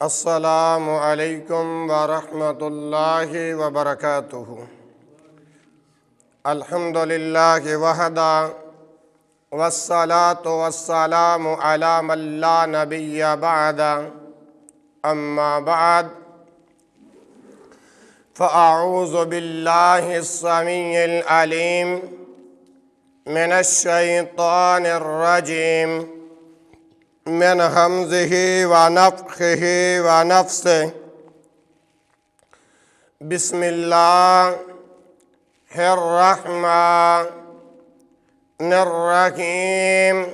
السلام علیکم ورحمۃ اللہ وبرکاتہ۔ الحمد للہ وحدہ والصلاة والسلام علی من لا نبی بعدہ، اما بعد فاعوذ باللہ السمیع العلیم من الشیطان الرجیم من حمزہ ونفخہ ونفثہ۔ بسم اللہ الرحمن الرحیم۔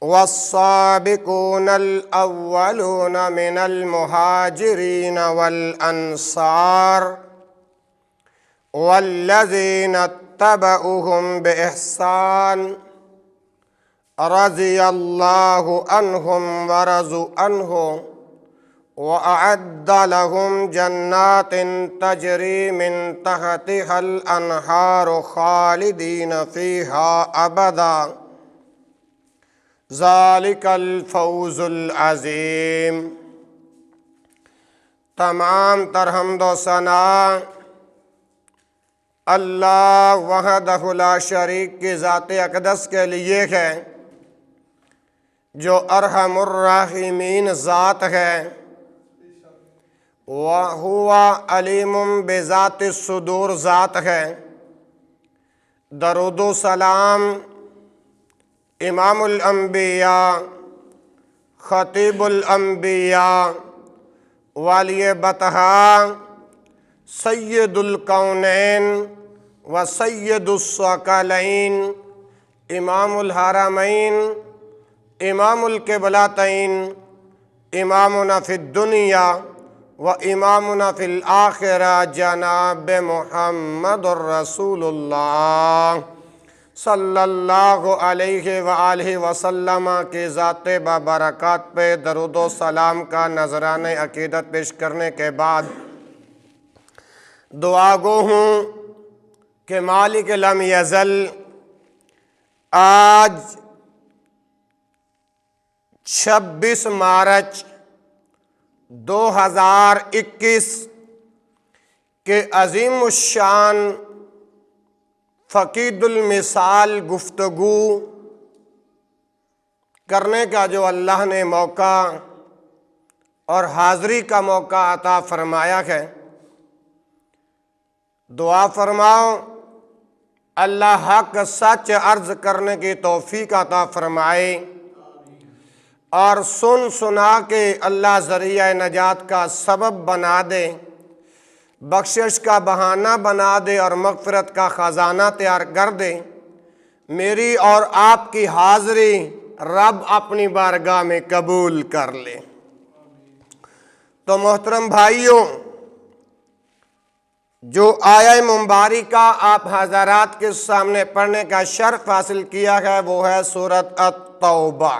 والسابقون الاولون من المہاجرین والانصار والذین اتبعوہم بإحسان رضی اللہ عنہم ورضوا عنہ وأعد لهم جنات تجری من تحتها الانہار خالدین فیہا ابدا ذالک الفوز العظیم۔ تمام تر حمد و ثنا اللہ وحدہ لا شریک کی ذات اقدس کے لیے ہے، جو ارحم الراحمین ذات ہے، وَهُوَ عَلِيمٌ بِذَاتِ الصُّدُورِ ذات ہے۔ درود و سلام امام الانبیاء، خطیب الانبیاء، والی بطحاء، سید الکونین و سید الثقلین، امام الحرمین، امام القبلتین، امامنا فی الدنیا و امامنا فی الآخرہ، جناب محمد الرسول اللہ صلی اللہ علیہ وآلہ وسلم کی ذات بابرکات پہ درود و سلام کا نذرانہ عقیدت پیش کرنے کے بعد دعا گو ہوں کہ مالک لم یزل آج 26 مارچ 2021 کے عظیم الشان فقید المثال گفتگو کرنے کا جو اللہ نے موقع اور حاضری کا موقع عطا فرمایا ہے، دعا فرماؤ اللہ حق سچ عرض کرنے کی توفیق عطا فرمائے، اور سن سنا کے اللہ ذریعہ نجات کا سبب بنا دے، بخشش کا بہانہ بنا دے اور مغفرت کا خزانہ تیار کر دے۔ میری اور آپ کی حاضری رب اپنی بارگاہ میں قبول کر لے۔ تو محترم بھائیوں، جو آیہ مبارکہ آپ حضرات کے سامنے پڑھنے کا شرف حاصل کیا ہے وہ ہے سورۃ التوبہ،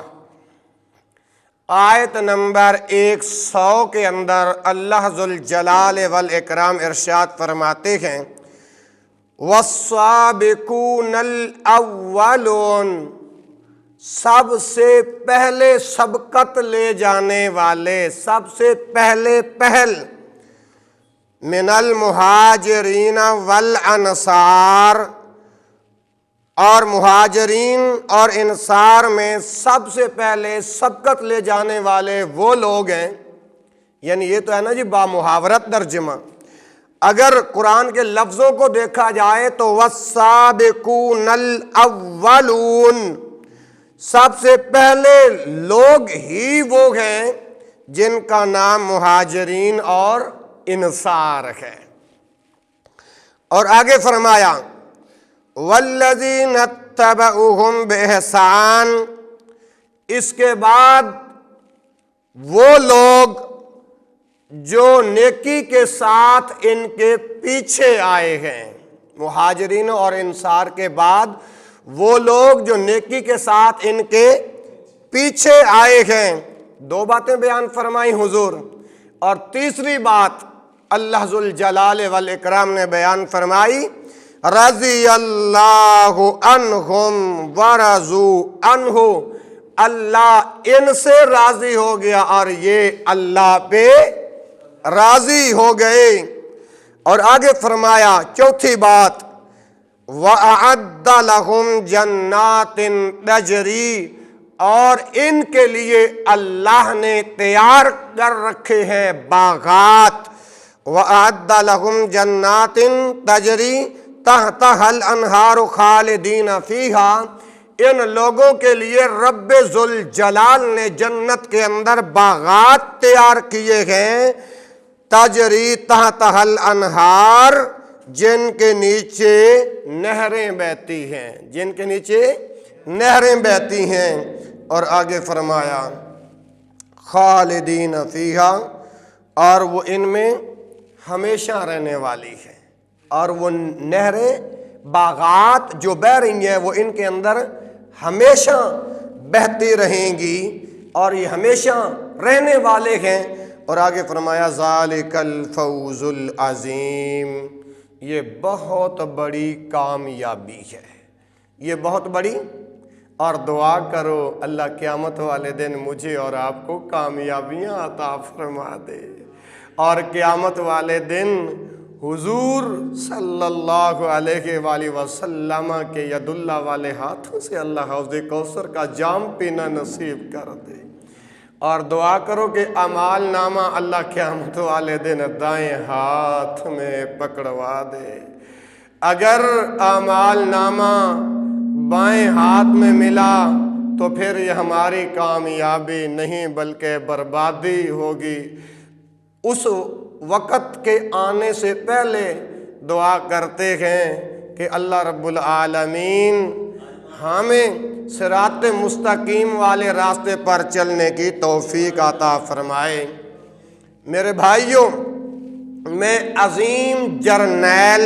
آیت نمبر 100 کے اندر اللہ ذوالجلال والاکرام ارشاد فرماتے ہیں، والسابقون الاولون، سب سے پہلے سبقت لے جانے والے، سب سے پہلے پہل، من المہاجرین والانصار، اور مہاجرین اور انصار میں سب سے پہلے سبقت لے جانے والے وہ لوگ ہیں، یعنی یہ تو ہے نا جی بامحاورت ترجمہ۔ اگر قرآن کے لفظوں کو دیکھا جائے تو والسابقون الاولون، سب سے پہلے لوگ ہی وہ ہیں جن کا نام مہاجرین اور انصار ہے۔ اور آگے فرمایا والذین اتبعوہم بإحسان، اس کے بعد وہ لوگ جو نیکی کے ساتھ ان کے پیچھے آئے ہیں، مہاجرین اور انصار کے بعد وہ لوگ جو نیکی کے ساتھ ان کے پیچھے آئے ہیں۔ دو باتیں بیان فرمائی حضور، اور تیسری بات اللہ ذوالجلال والاکرام نے بیان فرمائی، رضی اللہ عنہم ورضوا عنہ، اللہ ان سے راضی ہو گیا اور یہ اللہ پہ راضی ہو گئے۔ اور آگے فرمایا چوتھی بات، وَأَعَدَّ لَهُمْ جَنَّاتٍ تَجْرِي، اور ان کے لیے اللہ نے تیار کر رکھے ہیں باغات۔ وَأَعَدَّ لَهُمْ جَنَّاتٍ تَجْرِي تَحْتَهَا الْأَنْهَارُ خَالِدِينَ فِيهَا، ان لوگوں کے لیے رب ذوالجلال نے جنت کے اندر باغات تیار کیے ہیں، تجری تحتها الانہار، جن کے نیچے نہریں بہتی ہیں، جن کے نیچے نہریں بہتی ہیں۔ اور آگے فرمایا خالدین فیہا، اور وہ ان میں ہمیشہ رہنے والی ہے، اور وہ نہریں باغات جو بہہ رہی ہیں وہ ان کے اندر ہمیشہ بہتی رہیں گی، اور یہ ہمیشہ رہنے والے ہیں۔ اور آگے فرمایا ذالک الفوز العظیم، یہ بہت بڑی کامیابی ہے، یہ بہت بڑی۔ اور دعا کرو اللہ قیامت والے دن مجھے اور آپ کو کامیابیاں عطا فرما دے، اور قیامت والے دن حضور صلی اللہ علیہ وآلہ وسلم کے ید اللہ والے ہاتھوں سے اللہ حوض کوثر کا جام پینا نصیب کر دے۔ اور دعا کرو کہ اعمال نامہ اللہ قیامت والے دن دائیں ہاتھ میں پکڑوا دے۔ اگر اعمال نامہ بائیں ہاتھ میں ملا تو پھر یہ ہماری کامیابی نہیں بلکہ بربادی ہوگی۔ اس وقت کے آنے سے پہلے دعا کرتے ہیں کہ اللہ رب العالمین ہمیں صراط مستقیم والے راستے پر چلنے کی توفیق عطا فرمائے۔ میرے بھائیوں، میں عظیم جرنیل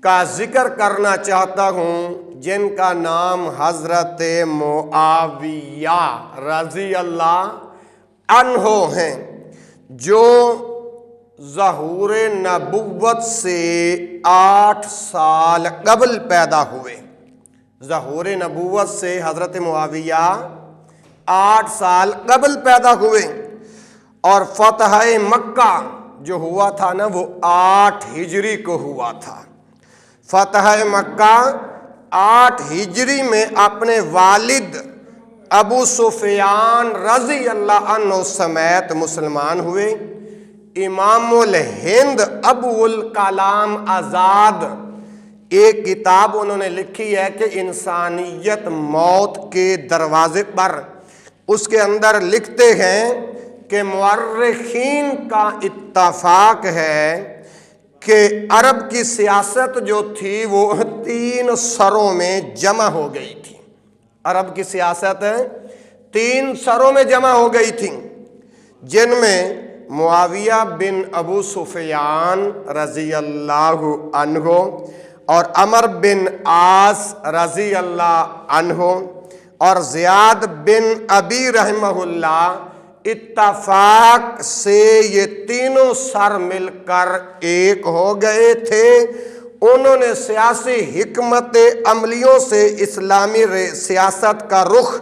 کا ذکر کرنا چاہتا ہوں جن کا نام حضرت معاویہ رضی اللہ عنہ ہیں، جو ظہور نبوت سے 8 سال قبل پیدا ہوئے۔ ظہور نبوت سے حضرت معاویہ 8 سال قبل پیدا ہوئے، اور فتح مکہ جو ہوا تھا نا وہ 8 ہجری کو ہوا تھا۔ فتح مکہ 8 ہجری میں اپنے والد ابو سفیان رضی اللہ عنہ سمیت مسلمان ہوئے۔ امام الہند ابو الکلام آزاد ایک کتاب انہوں نے لکھی ہے کہ انسانیت موت کے دروازے پر، اس کے اندر لکھتے ہیں کہ مورخین کا اتفاق ہے کہ عرب کی سیاست جو تھی وہ 3 سروں میں جمع ہو گئی تھی۔ عرب کی سیاست 3 سروں میں جمع ہو گئی تھی، جن میں معاویہ بن ابو سفیان رضی اللہ عنہ اور عمر بن عاص رضی اللہ عنہ اور زیاد بن ابی رحمہ اللہ، اتفاق سے یہ تینوں سر مل کر ایک ہو گئے تھے۔ انہوں نے سیاسی حکمت عملیوں سے اسلامی سیاست کا رخ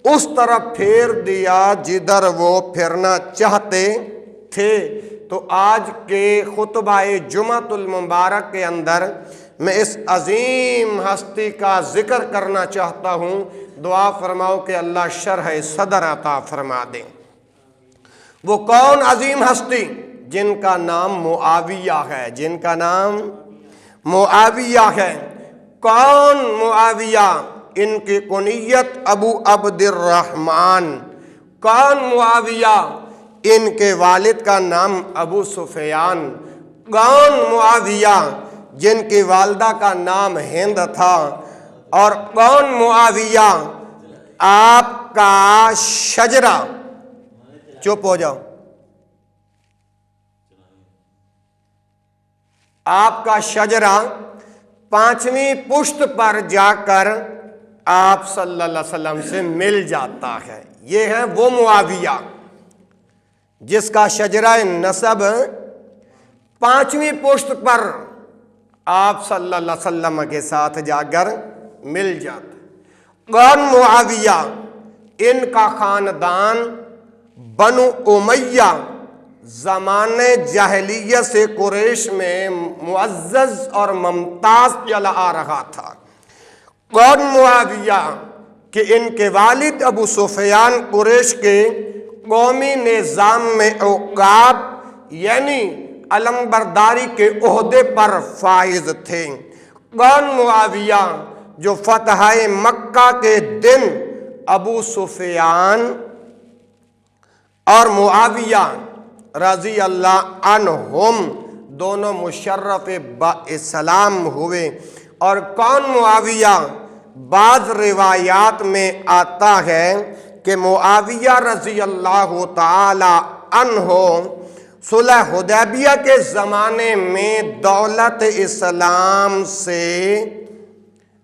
اس طرف پھیر دیا جدھر وہ پھرنا چاہتے تھے۔ تو آج کے خطبہ جمعۃ المبارک کے اندر میں اس عظیم ہستی کا ذکر کرنا چاہتا ہوں۔ دعا فرماؤ کہ اللہ شرح صدر عطا فرما دیں۔ وہ کون عظیم ہستی؟ جن کا نام معاویہ ہے، جن کا نام معاویہ ہے۔ کون معاویہ؟ ان کی کنیت ابو عبد الرحمن۔ کون معاویہ؟ ان کے والد کا نام ابو سفیان۔ کون معاویہ؟ جن کی والدہ کا نام ہند تھا۔ اور کون معاویہ؟ آپ کا شجرہ، چپ ہو جاؤ، آپ کا شجرہ 5ویں پشت پر جا کر آپ صلی اللہ علیہ وسلم سے مل جاتا ہے۔ یہ ہے وہ معاویہ جس کا شجرہ نسب 5ویں پشت پر آپ صلی اللہ علیہ وسلم کے ساتھ جا کر مل جاتا ہے۔ کون معاویہ؟ ان کا خاندان بنو امیہ زمانے جاہلیت سے قریش میں معزز اور ممتاز چلا آ رہا تھا۔ کون معاویہ؟ کہ ان کے والد ابو سفیان قریش کے قومی نظام میں عقاب یعنی علمبرداری کے عہدے پر فائز تھے۔ کون معاویہ؟ جو فتح مکہ کے دن ابو سفیان اور معاویہ رضی اللہ عنہم دونوں مشرف با اسلام ہوئے۔ اور کون معاویہ؟ بعض روایات میں آتا ہے کہ معاویہ رضی اللہ تعالی عنہ صلح حدیبیہ کے زمانے میں دولت اسلام سے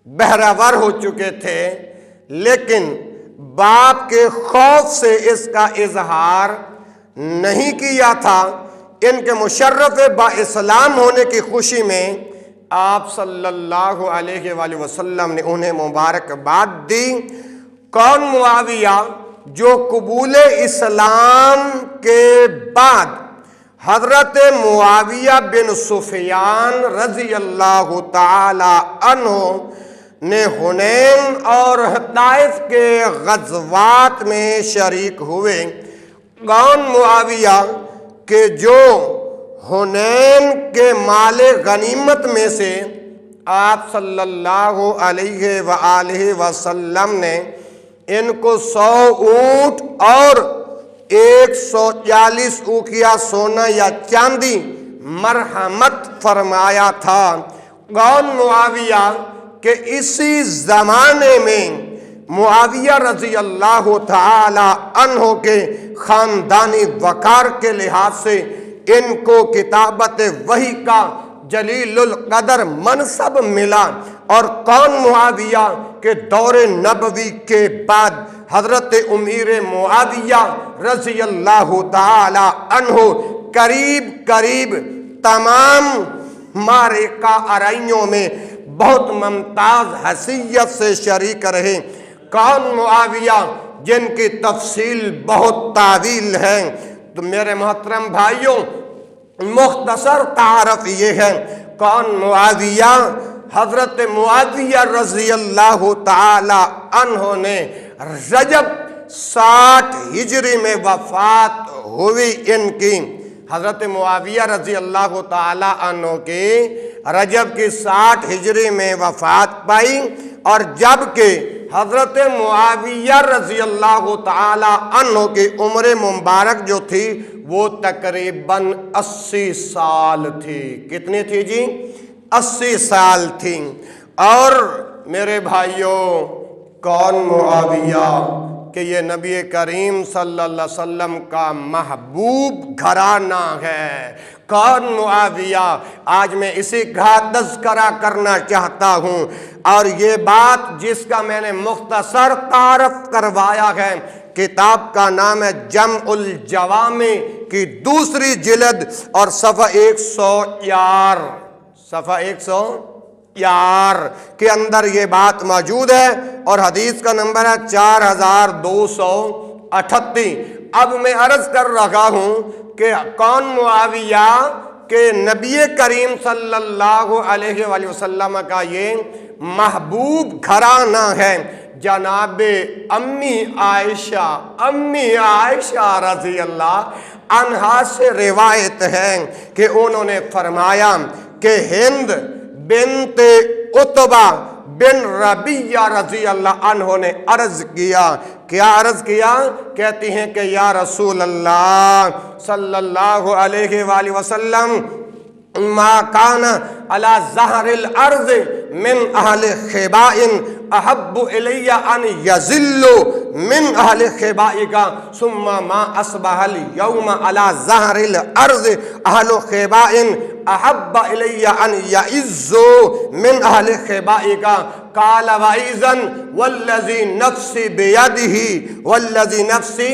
بہرہور ہو چکے تھے، لیکن باپ کے خوف سے اس کا اظہار نہیں کیا تھا۔ ان کے مشرف با اسلام ہونے کی خوشی میں آپ صلی اللہ علیہ وآلہ وسلم نے انہیں مبارکباد دی۔ کون معاویہ؟ جو قبول اسلام کے بعد حضرت معاویہ بن سفیان رضی اللہ تعالی عنہ نے حنین اور طائف کے غزوات میں شریک ہوئے۔ کون معاویہ؟ کہ جو حنین کے مال غنیمت میں سے آپ صلی اللہ علیہ وآلہ وسلم نے ان کو 100 اونٹ اور 140 اوقیہ سونا یا چاندی مرحمت فرمایا تھا۔ کون معاویہ؟ کہ اسی زمانے میں معاویہ رضی اللہ تعالی عنہ کے خاندانی وقار کے لحاظ سے ان کو کتابت وحی کا جلیل القدر منصب ملا۔ اور کون معاویہ؟ کہ دور نبوی کے بعد حضرت امیر معاویہ رضی اللہ تعالی عنہ قریب تمام معرکہ آرائیوں میں بہت ممتاز حیثیت سے شریک رہے۔ کون معاویہ؟ جن کی تفصیل بہت طویل ہے۔ تو میرے محترم بھائیوں، مختصر تعارف یہ ہے، کون معاویہ؟ حضرت معاویہ رضی اللہ تعالی عنہ نے رجب 60 ہجری میں وفات ہوئی۔ ان کی حضرت معاویہ رضی اللہ تعالی عنہ کی رجب کی 60 ہجری میں وفات پائی، اور جبکہ حضرت معاویہ رضی اللہ تعالی عنہ کی عمر مبارک جو تھی وہ تقریباً 80 سال تھی۔ کتنی تھی جی؟ 80 سال تھی۔ اور میرے بھائیوں، کون معاویہ؟ کہ یہ نبی کریم صلی اللہ علیہ وسلم کا محبوب گھرانہ ہے۔ کون معاویہ؟ آج میں اسی کا تذکرہ کرنا چاہتا ہوں، اور یہ بات جس کا میں نے مختصر تعارف کروایا ہے، کتاب کا نام ہے جمع الجوامع کی 2 جلد اور صفحہ 104 کے اندر یہ بات موجود ہے، اور حدیث کا نمبر ہے 4238۔ اب میں عرض کر رہا ہوں کہ کون معاویہ؟ کہ نبی کریم صلی اللہ علیہ وآلہ وسلم کا یہ محبوب گھرانہ ہے۔ جناب امی عائشہ رضی اللہ عنہا سے روایت ہے کہ انہوں نے فرمایا کہ ہند بنت عتبہ بن ربیعہ رضی اللہ عنہ نے عرض کیا۔ کیا عرض کیا؟ کہتی ہیں کہ یا رسول اللہ صلی اللہ علیہ وآلہ وسلم، ما کان علی ظہر الارض من اہل خباء احب الی ان یذلوا من اہل خبائک ثم ما اصبح اليوم علی ظہر الارض اہل خباء احب الی ان یعزوا من اہل خبائک۔ قال وَإِذًا وَالَّذِي نَفْسِي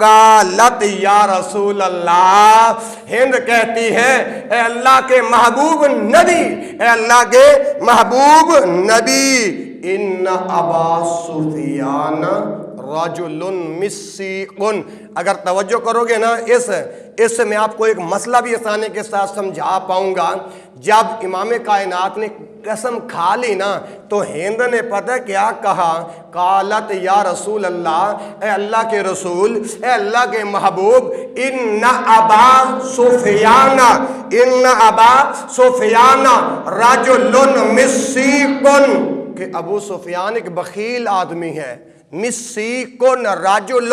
قالت یا رسول اللہ، ہند کہتی ہے اے اللہ کے محبوب نبی، اے اللہ کے محبوب نبی، ان ابا سفیان رجل مسیق۔ اگر توجہ کرو گے نا اس سے میں آپ کو ایک مسئلہ بھی آسانی کے ساتھ سمجھا پاؤں گا۔ جب امام کائنات نے قسم کھا لی نا تو ہند نے پتہ کیا کہا؟ قالت یا رسول اللہ، اے اللہ کے رسول، اے اللہ کے محبوب، ان ابا سفیان رجل مسیق، کہ ابو سفیان ایک بخیل آدمی ہے۔ مسیقن رجل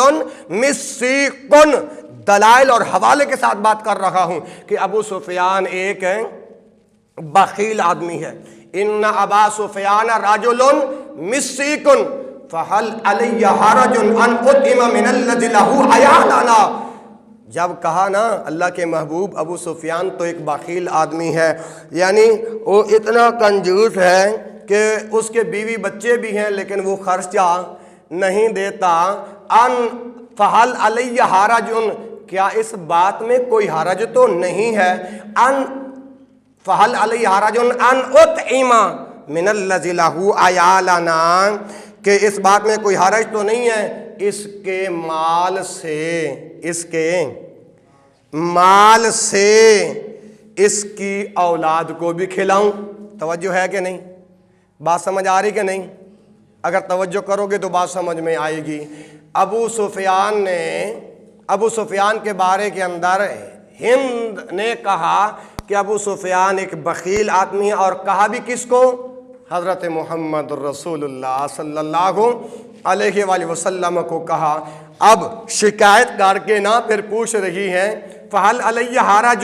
مسیقن، دلائل اور حوالے کے ساتھ بات کر رہا ہوں کہ ابو سفیان ایک بخیل آدمی ہے۔ ان ابا سفیان رجل مسیقن فہل علی حرج ان اطعم من الذی لہ عیالنا۔ جب کہا نا اللہ کے محبوب ابو سفیان تو ایک بخیل آدمی ہے، یعنی وہ اتنا کنجوس ہے کہ اس کے بیوی بچے بھی ہیں لیکن وہ خرچہ نہیں دیتا۔ ان فہل علی حرج، کیا اس بات میں کوئی حرج تو نہیں ہے؟ ان فہل علی حرج ان اطعم من الذی لہ عیالنا، کہ اس بات میں کوئی حرج تو نہیں ہے اس کے مال سے اس کی اولاد کو بھی کھلاؤں۔ توجہ ہے کہ نہیں؟ بات سمجھ آ رہی کہ نہیں؟ اگر توجہ کرو گے تو بات سمجھ میں آئے گی۔ ابو سفیان کے بارے کے اندر ہند نے کہا کہ ابو سفیان ایک بخیل آدمی ہے، اور کہا بھی کس کو؟ حضرت محمد رسول اللہ صلی اللہ علیہ وآلہ وسلم کو کہا۔ اب شکایت کر کے نہ پھر پوچھ رہی ہے فہل علی حرج،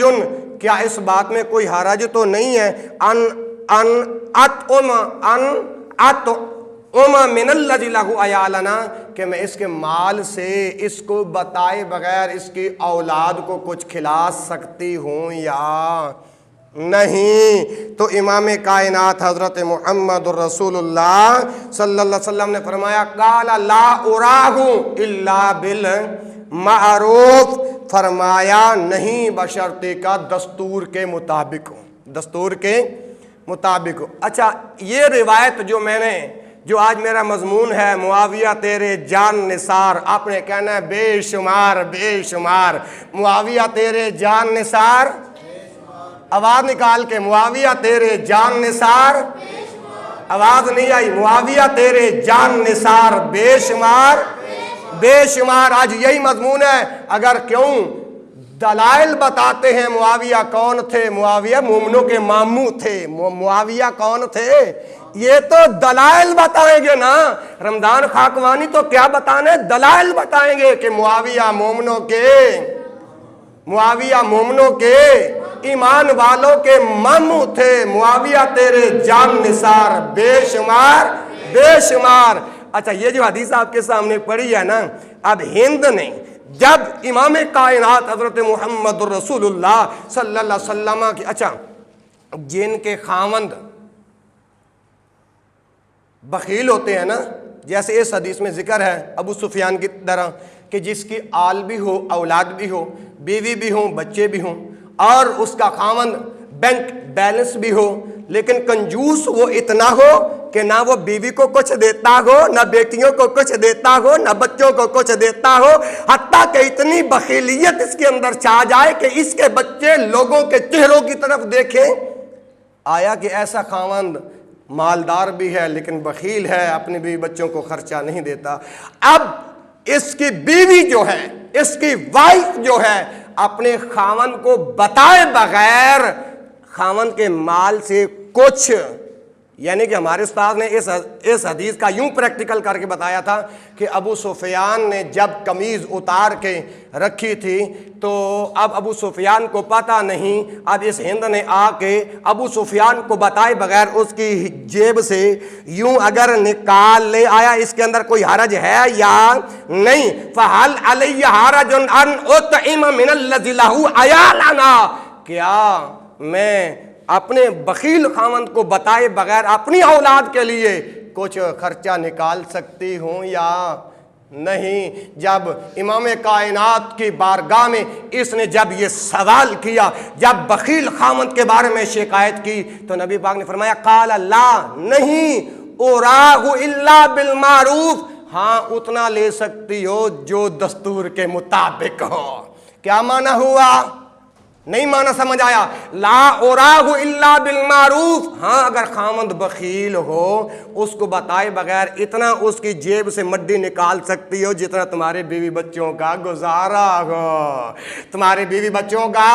کیا اس بات میں کوئی حرج تو نہیں ہے؟ ان اطعم من الذی لہ عیالنا، کہ میں اس کے مال سے اس کو بتائے بغیر اس کی اولاد کو کچھ کھلا سکتی ہوں یا نہیں؟ تو امام کائنات حضرت محمد رسول اللہ صلی اللہ علیہ وسلم نے فرمایا قال لا اراہ الا بالمعروف، فرمایا نہیں بشرطے کا دستور کے مطابق ہوں، دستور کے مطابق ہو۔ اچھا، یہ روایت جو آج میرا مضمون ہے، معاویہ تیرے جان نثار، آپ نے کہنا ہے بے شمار معاویہ تیرے جان نثار، آواز نکال کے، معاویہ تیرے جان نثار، آواز نہیں آئی، معاویہ تیرے جان نثار بے شمار آج یہی مضمون ہے۔ اگر کیوں دلائل بتاتے ہیں معاویہ کون تھے؟ معاویہ مومنوں کے ماموں تھے۔ معاویہ کون تھے؟ یہ تو دلائل بتائیں گے نا۔ رمضان خاکوانی تو کیا بتانے؟ دلائل بتائیں گے کہ معاویہ مومنوں کے ایمان والوں کے ماموں تھے۔ معاویہ تیرے جان نثار بے شمار۔ اچھا، یہ جو حدیث آپ کے سامنے پڑھی ہے نا، اب ہند نے جب امام کائنات حضرت محمد رسول اللہ صلی اللہ علیہ وسلم کی، اچھا جن کے خاوند بخیل ہوتے ہیں نا، جیسے اس حدیث میں ذکر ہے ابو سفیان کی طرح، کہ جس کی آل بھی ہو، اولاد بھی ہو، بیوی بھی ہوں، بچے بھی ہوں، اور اس کا خاوند بینک بیلنس بھی ہو، لیکن کنجوس وہ اتنا ہو کہ نہ وہ بیوی کو کچھ دیتا ہو، نہ بیٹیوں کو کچھ دیتا ہو، نہ بچوں کو کچھ دیتا ہو، حتیٰ کہ اتنی بخیلیت اس کے اندر چھا جائے کہ اس کے بچے لوگوں کے چہروں کی طرف دیکھیں۔ آیا کہ ایسا خاوند مالدار بھی ہے لیکن بخیل ہے، اپنے بیوی بچوں کو خرچہ نہیں دیتا۔ اب اس کی بیوی جو ہے، اس کی وائف جو ہے، اپنے خاوند کو بتائے بغیر خاوند کے مال سے کچھ، یعنی کہ ہمارے استاد نے اس حدیث کا یوں پریکٹیکل کر کے بتایا تھا کہ ابو سفیان نے جب قمیض اتار کے رکھی تھی تو اب ابو سفیان کو پتہ نہیں، اب اس ہند نے آ کے ابو سفیان کو بتائے بغیر اس کی جیب سے یوں اگر نکال لے، آیا اس کے اندر کوئی حرج ہے یا نہیں؟ فَهَلْ عَلَيَّ حَرَجٌ أَنْ أُطْعِمَ مِنَ الَّذِي لَهُ عَيَالَنَا، کیا میں اپنے بخیل خاوند کو بتائے بغیر اپنی اولاد کے لیے کچھ خرچہ نکال سکتی ہوں یا نہیں، جب امام کائنات کی بارگاہ میں اس نے جب یہ سوال کیا، جب بخیل خامند کے بارے میں شکایت کی، تو نبی پاک نے فرمایا قال لا، نہیں، اراہ الا بالمعروف، ہاں اتنا لے سکتی ہو جو دستور کے مطابق ہو۔ کیا معنی ہوا؟ نہیں معنی سمجھ آیا؟ لا اراہ الا بالمعروف، ہاں اگر خامند بخیل ہو اس کو بتائے بغیر اتنا اس کی جیب سے مڈی نکال سکتی ہو جتنا تمہارے بیوی بچوں کا گزارا ہو، تمہارے بیوی بچوں کا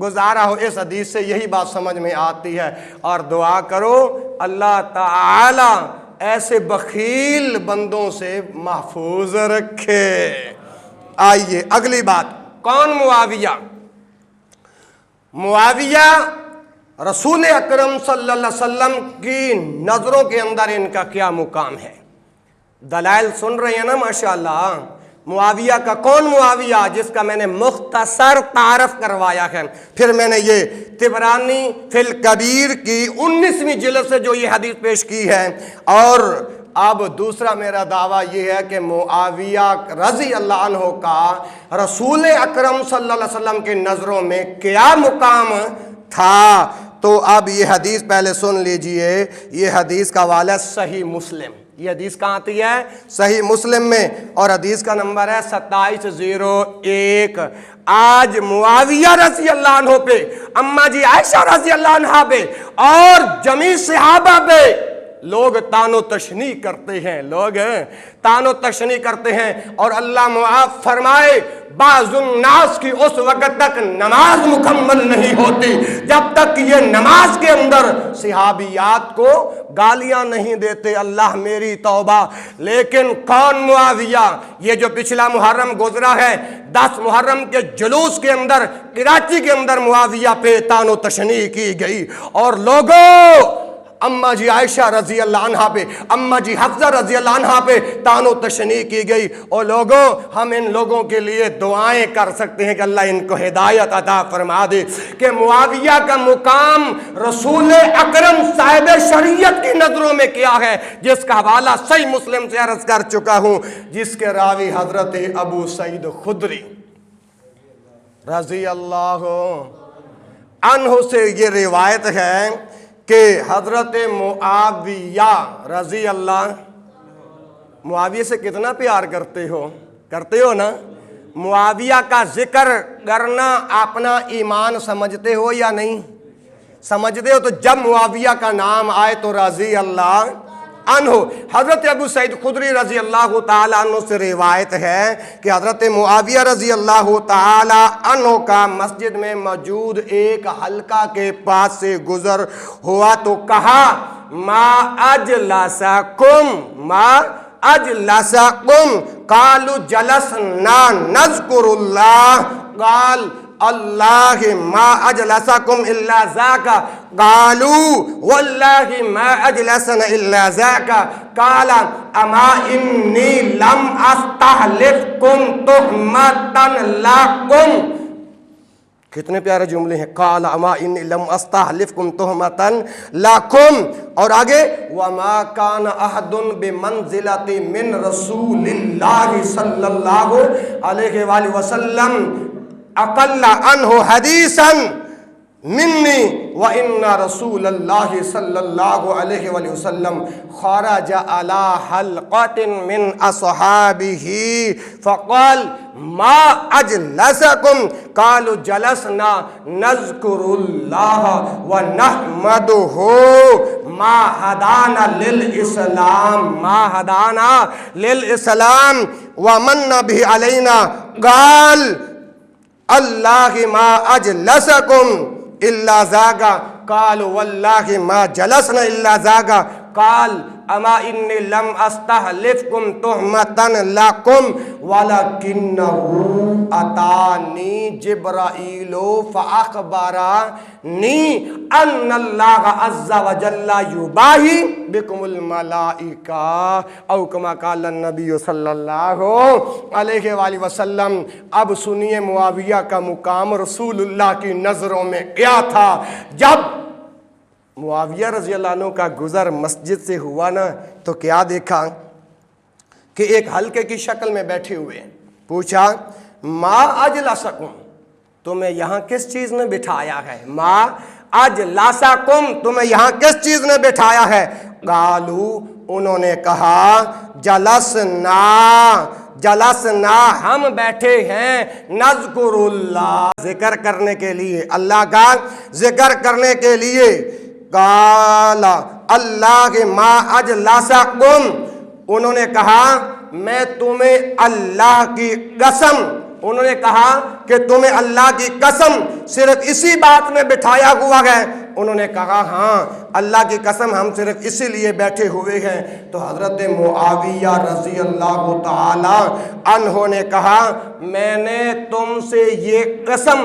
گزارا ہو۔ اس حدیث سے یہی بات سمجھ میں آتی ہے، اور دعا کرو اللہ تعالی ایسے بخیل بندوں سے محفوظ رکھے۔ آئیے اگلی بات، کون معاویہ؟ معاویہ رسول اکرم صلی اللہ علیہ وسلم کی نظروں کے اندر ان کا کیا مقام ہے؟ دلائل سن رہے ہیں نا ماشاءاللہ۔ معاویہ کا کون معاویہ؟ جس کا میں نے مختصر تعارف کروایا ہے، پھر میں نے یہ طبرانی فی الکبیر کی 19ویں جلد سے جو یہ حدیث پیش کی ہے، اور اب دوسرا میرا دعویٰ یہ ہے کہ معاویہ رضی اللہ عنہ کا رسول اکرم صلی اللہ علیہ وسلم کی نظروں میں کیا مقام تھا۔ تو اب یہ حدیث پہلے سن لیجئے، یہ حدیث کا حوالہ صحیح مسلم، یہ حدیث کہاں آتی ہے؟ صحیح مسلم میں، اور حدیث کا نمبر ہے 2701۔ آج معاویہ رضی اللہ عنہ پہ، اماں جی عائشہ رضی اللہ عنہ پہ، اور جمیع صحابہ پہ لوگ تان و تشنیع کرتے ہیں، لوگ تان و تشنیع کرتے ہیں، اور اللہ معاف فرمائے بعض الناس کی اس وقت تک نماز مکمل نہیں ہوتی جب تک یہ نماز کے اندر صحابیات کو گالیاں نہیں دیتے۔ اللہ میری توبہ! لیکن کون معاویہ؟ یہ جو پچھلا محرم گزرا ہے، 10 محرم کے جلوس کے اندر کراچی کے اندر معاویہ پہ تان و تشنیع کی گئی، اور لوگوں اماں جی عائشہ رضی اللہ عنہ پہ، اماں جی حفصہ رضی اللہ عنہ پہ تان و تشنیع کی گئی۔ اور لوگوں، ہم ان لوگوں کے لیے دعائیں کر سکتے ہیں کہ اللہ ان کو ہدایت عطا فرما دے، کہ معاویہ کا مقام رسول اکرم صاحب شریعت کی نظروں میں کیا ہے، جس کا حوالہ صحیح مسلم سے عرض کر چکا ہوں، جس کے راوی حضرت ابو سعید خدری رضی اللہ عنہ سے یہ روایت ہے کہ حضرت معاویہ رضی اللہ، معاویہ سے کتنا پیار کرتے ہو نا؟ معاویہ کا ذکر کرنا اپنا ایمان سمجھتے ہو یا نہیں سمجھتے ہو؟ تو جب معاویہ کا نام آئے تو رضی اللہ عنہ۔ حضرت ابو سعید خدری رضی اللہ تعالیٰ عنہ سے روایت ہے کہ حضرت معاویہ رضی اللہ تعالیٰ عنہ کا مسجد میں موجود ایک حلقہ کے پاس سے گزر ہوا تو کہا ما اجلسکم قالوا جلسنا نذکر اللہ قال اللہ ما اجلسکم الا ذاک قالوا واللہ ما اجلسنا الا ذاک قال اما انی لم استحلفکم تہمتا لکم۔ کتنے پیارے جملے ہیں، قال اما انی لم استحلفکم تہمتا لکم، اور آگے وما کان احد بمنزلۃ من رسول اللہ صلی اللہ علیہ وآلہ وسلم اقل عنہ حدیثا منی وان رسول اللہ صلی اللہ علیہ وآلہ وسلم خرج علی حلقۃ من اصحابہ فقال ما اجلسکم قالوا جلسنا نذکر اللہ ونحمدہ ما ہدانا للاسلام ومن بہ علینا قال اللہ ما اجلسکم الا ذاک قال واللہ ما جلسنا الا ذاک قال اما انی لم استحلفکم تہمتا لکم ولکنہ اتانی جبرائیل فاخبرنی ان اللہ عز وجل یباہی بکم الملائکہ او کما قال النبی صلی اللہ علیہ وآلہ وسلم۔ اب سنیے معاویہ کا مقام رسول اللہ کی نظروں میں کیا تھا۔ جب معاویہ رضی اللہ عنہ کا گزر مسجد سے ہوا نا تو کیا دیکھا؟ کہ ایک حلقے کی شکل میں بیٹھے ہوئے ہیں. پوچھا ما اجلسکم, تمہیں یہاں کس چیز نے بٹھایا ہے؟ ما اجلسکم, تمہیں یہاں کس چیز نے بٹھایا ہے؟ قالو, انہوں نے کہا جلسنا ہم بیٹھے ہیں نذکر اللہ, ذکر کرنے کے لیے, اللہ کا ذکر کرنے کے لیے. قال اللہ کے ما اجلسکم, انہوں نے کہا میں تمہیں اللہ کی قسم, انہوں نے کہا کہ تمہیں اللہ کی قسم صرف اسی بات میں بٹھایا ہوا ہے. انہوں نے کہا ہاں اللہ کی قسم ہم صرف اسی لیے بیٹھے ہوئے ہیں. تو حضرت معاویہ رضی اللہ تعالی عنہ نے کہا میں نے تم سے یہ قسم,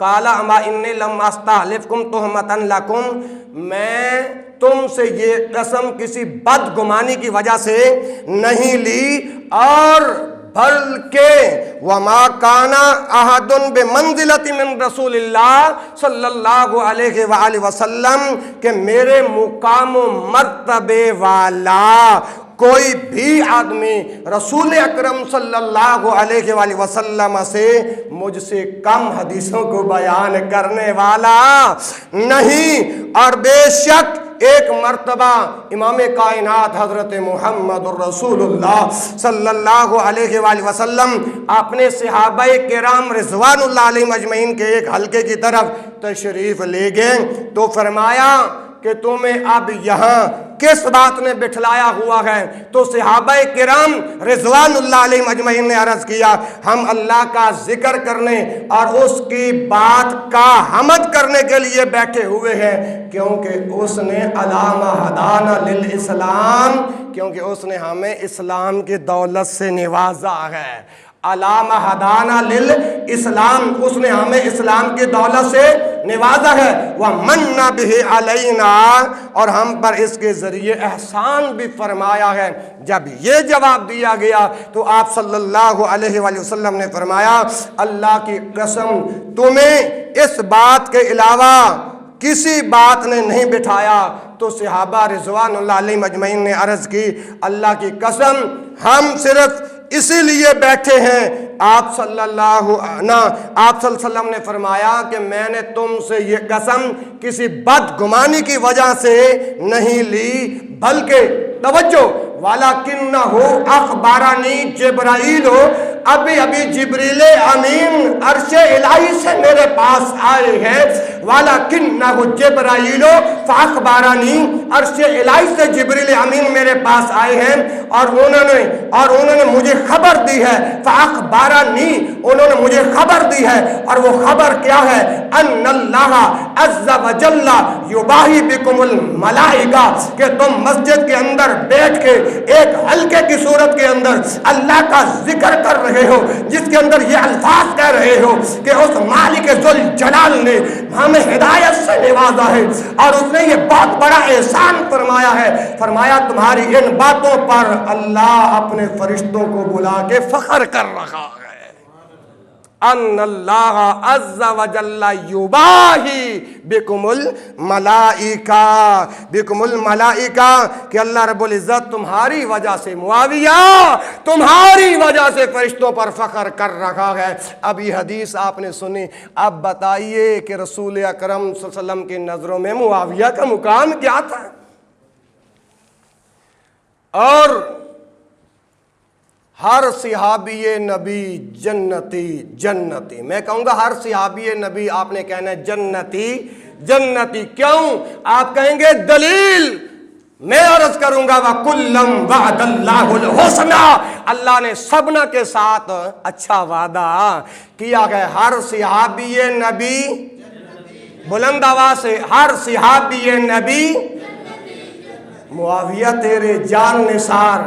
قال اما انی لم استحلفکم تہمۃ لکم, میں تم سے یہ قسم کسی بدگمانی کی وجہ سے نہیں لی, اور بلکہ وما کان احد بمنزلۃ من رسول اللہ صلی اللہ علیہ وآلہ وسلم, کہ میرے مقام و مرتبے والا کوئی بھی آدمی رسول اکرم صلی اللہ علیہ وآلہ وسلم سے مجھ سے کم حدیثوں کو بیان کرنے والا نہیں. اور بے شک ایک مرتبہ امام کائنات حضرت محمد الرسول اللہ صلی اللہ علیہ وآلہ وسلم اپنے صحابہ کرام رضوان اللہ علیہم اجمعین کے ایک حلقے کی طرف تشریف لے گئے تو فرمایا کہ تمہیں اب یہاں کس بات نے بٹھلایا ہوا ہے؟ تو صحابہ کرام رضوان اللہ علیہم اجمعین نے عرض کیا ہم اللہ کا ذکر کرنے اور اس کی بات کا حمد کرنے کے لیے بیٹھے ہوئے ہیں, کیونکہ اس نے علامہ ہدانا للاسلام, کیونکہ اس نے ہمیں اسلام کی دولت سے نوازا ہے. علامہ ہدانا للاسلام, اس نے ہمیں اسلام کی دولت سے نوازا ہے. وَمَنَّ بِهِ عَلَيْنَا, اور ہم پر اس کے ذریعے احسان بھی فرمایا ہے. جب یہ جواب دیا گیا تو آپ صلی اللہ علیہ وآلہ وسلم نے فرمایا اللہ کی قسم تمہیں اس بات کے علاوہ کسی بات نے نہیں بٹھایا. تو صحابہ رضوان اللہ علیہم اجمعین نے عرض کی اللہ کی قسم ہم صرف اسی لیے بیٹھے ہیں. آپ صلی اللہ علیہ وسلم نے فرمایا کہ میں نے تم سے یہ قسم کسی بدگمانی کی وجہ سے نہیں لی, بلکہ توجہ وَلَكِنَّهُ أَخْبَرَنِي جِبْرَائِيلُ, ابھی جبریل امین عرش الہی سے میرے پاس آئے ہیں. وَلَكِنَّهُ جِبْرَائِيلُ فَأَخْبَرَنِي, عرش الہی سے جبریل امین میرے پاس آئے ہیں اور انہوں نے مجھے خبر دی ہے. فَأَخْبَرَنِي, انہوں نے مجھے خبر دی ہے, اور وہ خبر کیا ہے؟ أَنَّ اللَّهَ عَزَّ وَجَلَّ يُبَاهِي بِكُمُ الْمَلَائِكَةَ, کہ تم مسجد کے اندر بیٹھ کے ایک حلقے کی صورت کے اندر اللہ کا ذکر کر رہے ہو, جس کے اندر یہ الفاظ کہہ رہے ہو کہ اس مالک ذوالجلال نے ہمیں ہدایت سے نوازا ہے اور اس نے یہ بہت بڑا احسان فرمایا ہے. فرمایا تمہاری ان باتوں پر اللہ اپنے فرشتوں کو بلا کے فخر کر رہا ہے. ان اللہ عز وجل یباہی بکم الملائکہ, کہ اللہ رب العزت تمہاری وجہ سے, معاویہ تمہاری وجہ سے فرشتوں پر فخر کر رہا ہے. اب یہ حدیث آپ نے سنی, اب بتائیے کہ رسول اکرم صلی اللہ علیہ وسلم کی نظروں میں معاویہ کا مقام کیا تھا؟ اور ہر صحابی نبی جنتی, میں کہوں گا ہر صحابی نبی, آپ نے کہنا ہے جنتی. کیوں؟ آپ کہیں گے دلیل, میں عرض کروں گا وَكُلًّا وَعَدَ اللَّهُ الْحُسْنَى, اللہ نے سبنا کے ساتھ اچھا وعدہ کیا ہے. ہر صحابی نبی, بلند آواز سے, ہر صحابی نبی, معاویہ تیرے جان نثار,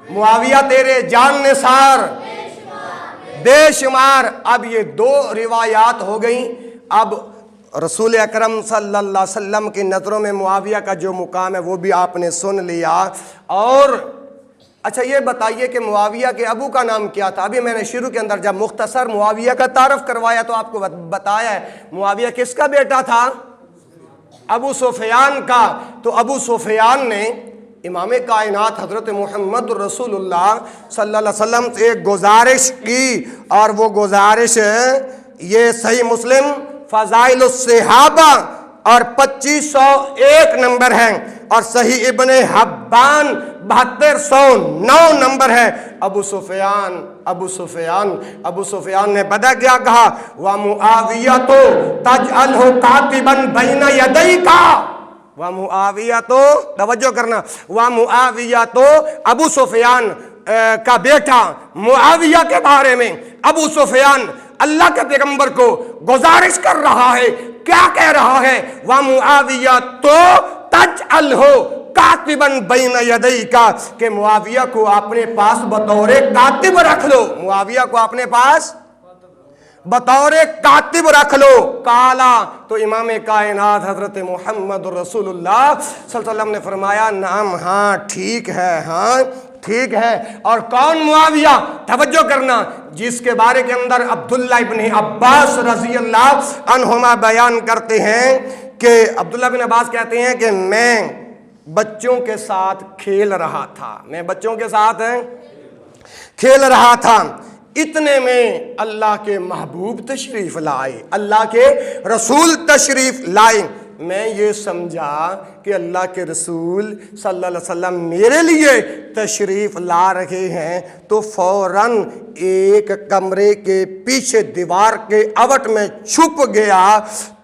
معاویہ تیرے جان نثار بے شمار. اب یہ دو روایات ہو گئیں. اب رسول اکرم صلی اللہ علیہ وسلم کی نظروں میں معاویہ کا جو مقام ہے وہ بھی آپ نے سن لیا. اور اچھا یہ بتائیے کہ معاویہ کے ابو کا نام کیا تھا؟ ابھی میں نے شروع کے اندر جب مختصر معاویہ کا تعارف کروایا تو آپ کو بتایا ہے معاویہ کس کا بیٹا تھا؟ ابو سفیان کا. تو ابو سفیان نے امام کائنات حضرت محمد رسول اللہ صلی اللہ علیہ وسلم سے ایک گزارش کی، اور وہ گزارش یہ صحیح مسلم فضائل الصحابہ اور 2501 نمبر ہے، اور صحیح ابن حبان 7209 نمبر ہے۔ ابو سفیان نے پتہ کیا کہا؟ وَمُعَاوِيَةُ تَجْعَلْهُ قَاتِبًا بَيْنَ يَدَيْكَ، وَمُعَاوِيَةُ، توجہ کرنا، وَمُعَاوِيَةُ، ابو سفیان کا بیٹا معاویہ کے بارے میں ابو سفیان اللہ کے پیغمبر کو گزارش کر رہا ہے۔ کیا کہہ رہا ہے؟ وَمُعَاوِيَةُ تَجْعَلْهُ کاتباً بین یدیکا، کہ معاویہ کو اپنے پاس بطور کاتب رکھ لو، معاویہ کو اپنے پاس بطور کاتب رکھ لو۔ کالا، تو امام کائنات حضرت محمد رسول اللہ صلی اللہ علیہ وسلم نے فرمایا نعم، ہاں ٹھیک ہے، ہاں ٹھیک ہے۔ اور کون معاویہ؟ توجہ کرنا، جس کے بارے کے اندر عبداللہ ابن عباس رضی اللہ عنہما بیان کرتے ہیں کہ عبداللہ بن عباس کہتے ہیں کہ میں بچوں کے ساتھ کھیل رہا تھا، میں بچوں کے ساتھ کھیل رہا تھا، اتنے میں اللہ کے محبوب تشریف لائے، اللہ کے رسول تشریف لائے۔ میں یہ سمجھا کہ اللہ کے رسول صلی اللہ علیہ وسلم میرے لیے تشریف لا رہے ہیں، تو فوراً ایک کمرے کے پیچھے دیوار کے اوٹ میں چھپ گیا،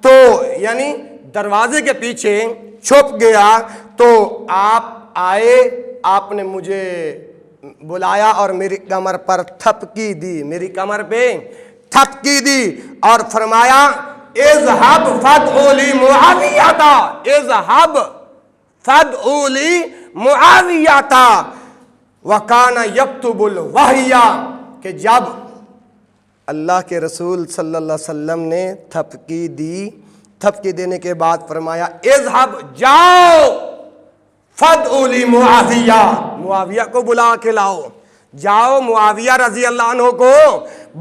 تو یعنی دروازے کے پیچھے چھپ گیا۔ تو آپ آئے، آپ نے مجھے بلایا اور میری کمر پر تھپکی دی، میری کمر پہ تھپکی دی، اور فرمایا اذهب فادعو لی معاویہ، اذهب فادعو لی معاویہ، وکان یکتب الوحی، کہ جب اللہ کے رسول صلی اللہ علیہ وسلم نے تھپکی دی، تھپکی دینے کے بعد فرمایا اذهب، جاؤ، فادعو لی معاویہ، معاویہ کو بلا کے لاؤ، جاؤ معاویہ رضی اللہ عنہ کو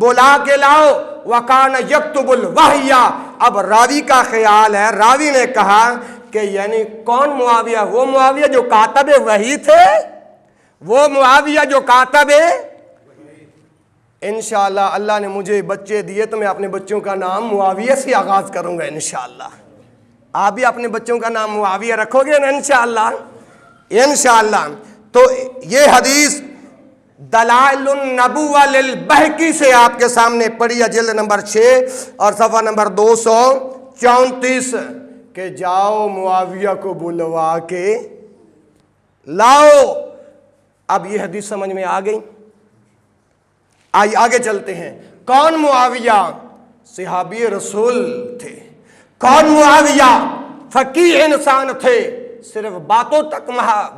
بلا کے لاؤ۔ وَكَانَ يَكْتُبُ الْوَحْيَ، اب راوی کا خیال ہے، راوی نے کہا کہ یعنی کون معاویہ؟ وہ معاویہ جو کاتب وحی تھے، وہ معاویہ جو کاتب انشاءاللہ اللہ نے مجھے بچے دیے تو میں اپنے بچوں کا نام معاویہ سے آغاز کروں گا انشاءاللہ۔ آپ بھی اپنے بچوں کا نام معاویہ رکھو گے نا انشاءاللہ، انشاءاللہ۔ تو یہ حدیث دلائل النبوہ للبہقی سے آپ کے سامنے پڑھی ہے، جلد نمبر 6 اور صفحہ نمبر 234، کہ جاؤ معاویہ کو بلوا کے لاؤ۔ اب یہ حدیث سمجھ میں آ گئی؟ آئیے آگے چلتے ہیں۔ کون معاویہ؟ صحابی رسول تھے۔ کون معاویہ؟ فقیہ انسان تھے، صرف باتوں تک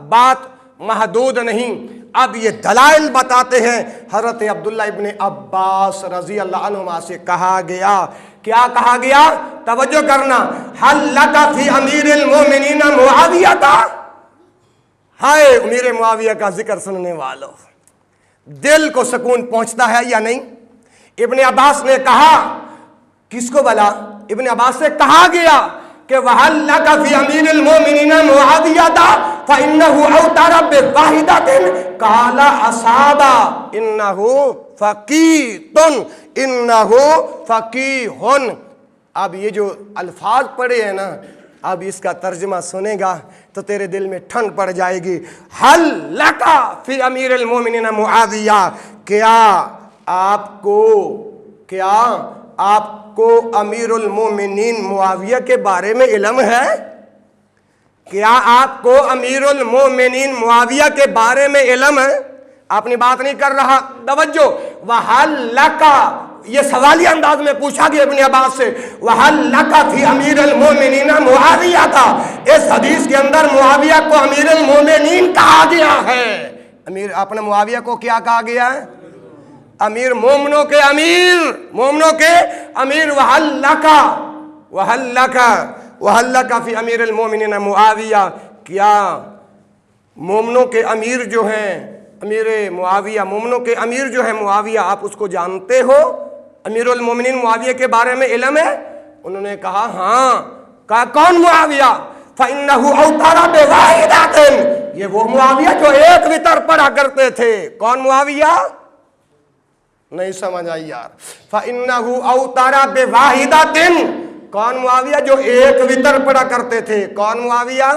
بات محدود نہیں۔ اب یہ دلائل بتاتے ہیں۔ حضرت عبداللہ ابن عباس رضی اللہ عنہما سے کہا گیا، کیا کہا گیا؟ توجہ کرنا، حل لک فی امیر المومنین معاویہ تھا۔ ہائے امیر معاویہ کا ذکر سننے والوں، دل کو سکون پہنچتا ہے یا نہیں؟ ابن عباس نے کہا، کس کو بلا؟ ابن عباس سے کہا گیا کہ وَحَلْ لَكَ فِي أَمِيرِ الْمُؤْمِنِينَ مُعَاوِيَةَ فَإِنَّهُ أَوْتَرَ بِوَاحِدَةٍ قَالَ أَصَابَ إِنَّهُ فَقِيهٌ إِنَّهُ فَقِيهٌ۔ اب یہ جو الفاظ پڑھے ہیں نا، اب اس کا ترجمہ سنے گا تو تیرے دل میں ٹھنڈ پڑ جائے گی۔ حل لکا فی امیر المومنین معاویہ، کیا آپ کو امیر المومنین معاویہ کے بارے میں علم ہے؟ کیا آپ کو امیر المومنین معاویہ کے بارے میں علم ہے؟ اپنی بات نہیں کر رہا، توجہ۔ وحل لکا، یہ سوالی انداز میں پوچھا گیا ابن عباس سے، وحل لکا فی امیر المومنین معاویہ تھا۔ اس حدیث کے اندر معاویہ کو امیر المومنین کہا گیا ہے۔ اپنے معاویہ کو کیا کہا گیا ہے؟ امیر، مومنوں کے امیر، مومنوں کے امیر۔ وحل لکا فی امیر المومنین معاویہ، کیا مومنوں کے امیر جو ہیں، امیر معاویہ، مومنوں کے امیر جو ہیں معاویہ، آپ اس کو جانتے ہو؟ امیر المومنین معاویہ کے بارے میں علم ہے؟ انہوں نے کہا ہاں۔ کہا کون معاویہ؟ فَإِنَّهُ أَوْتَرَ بِوَاحِدَةٍ، یہ وہ معاویہ جو ایک وتر پڑھا کرتے تھے. کون معاویہ؟ نہیں سمجھ آئی یار. فَإِنَّهُ أَوْتَرَ بِوَاحِدَةٍ. کون معاویہ؟ جو ایک وتر پڑھا کرتے تھے. کون معاویہ؟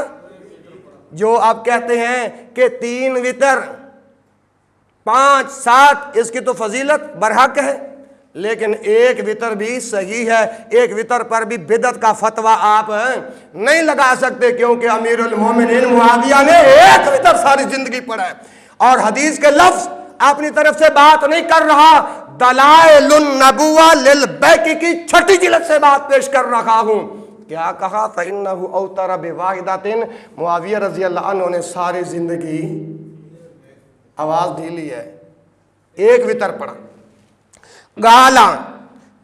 جو آپ کہتے ہیں کہ 3 وتر 5 7 اس کی تو فضیلت برحق ہے، لیکن ایک وتر بھی صحیح ہے. ایک وتر پر بھی بدعت کا فتویٰ آپ نہیں لگا سکتے، کیونکہ امیر المومنین معاویہ نے ایک وتر ساری زندگی پڑھا ہے. اور حدیث کے لفظ اپنی طرف سے بات نہیں کر رہا، دلائل النبوہ للبیکی کی 6 جلد سے بات پیش کر رہا ہوں. کیا کہا؟ فَإِنَّهُ أَوْتَرَ بِوَاحِدَةٍ. معاویہ رضی اللہ عنہ نے ساری زندگی آواز ڈھیلی ہے، ایک وتر پڑھا. گالا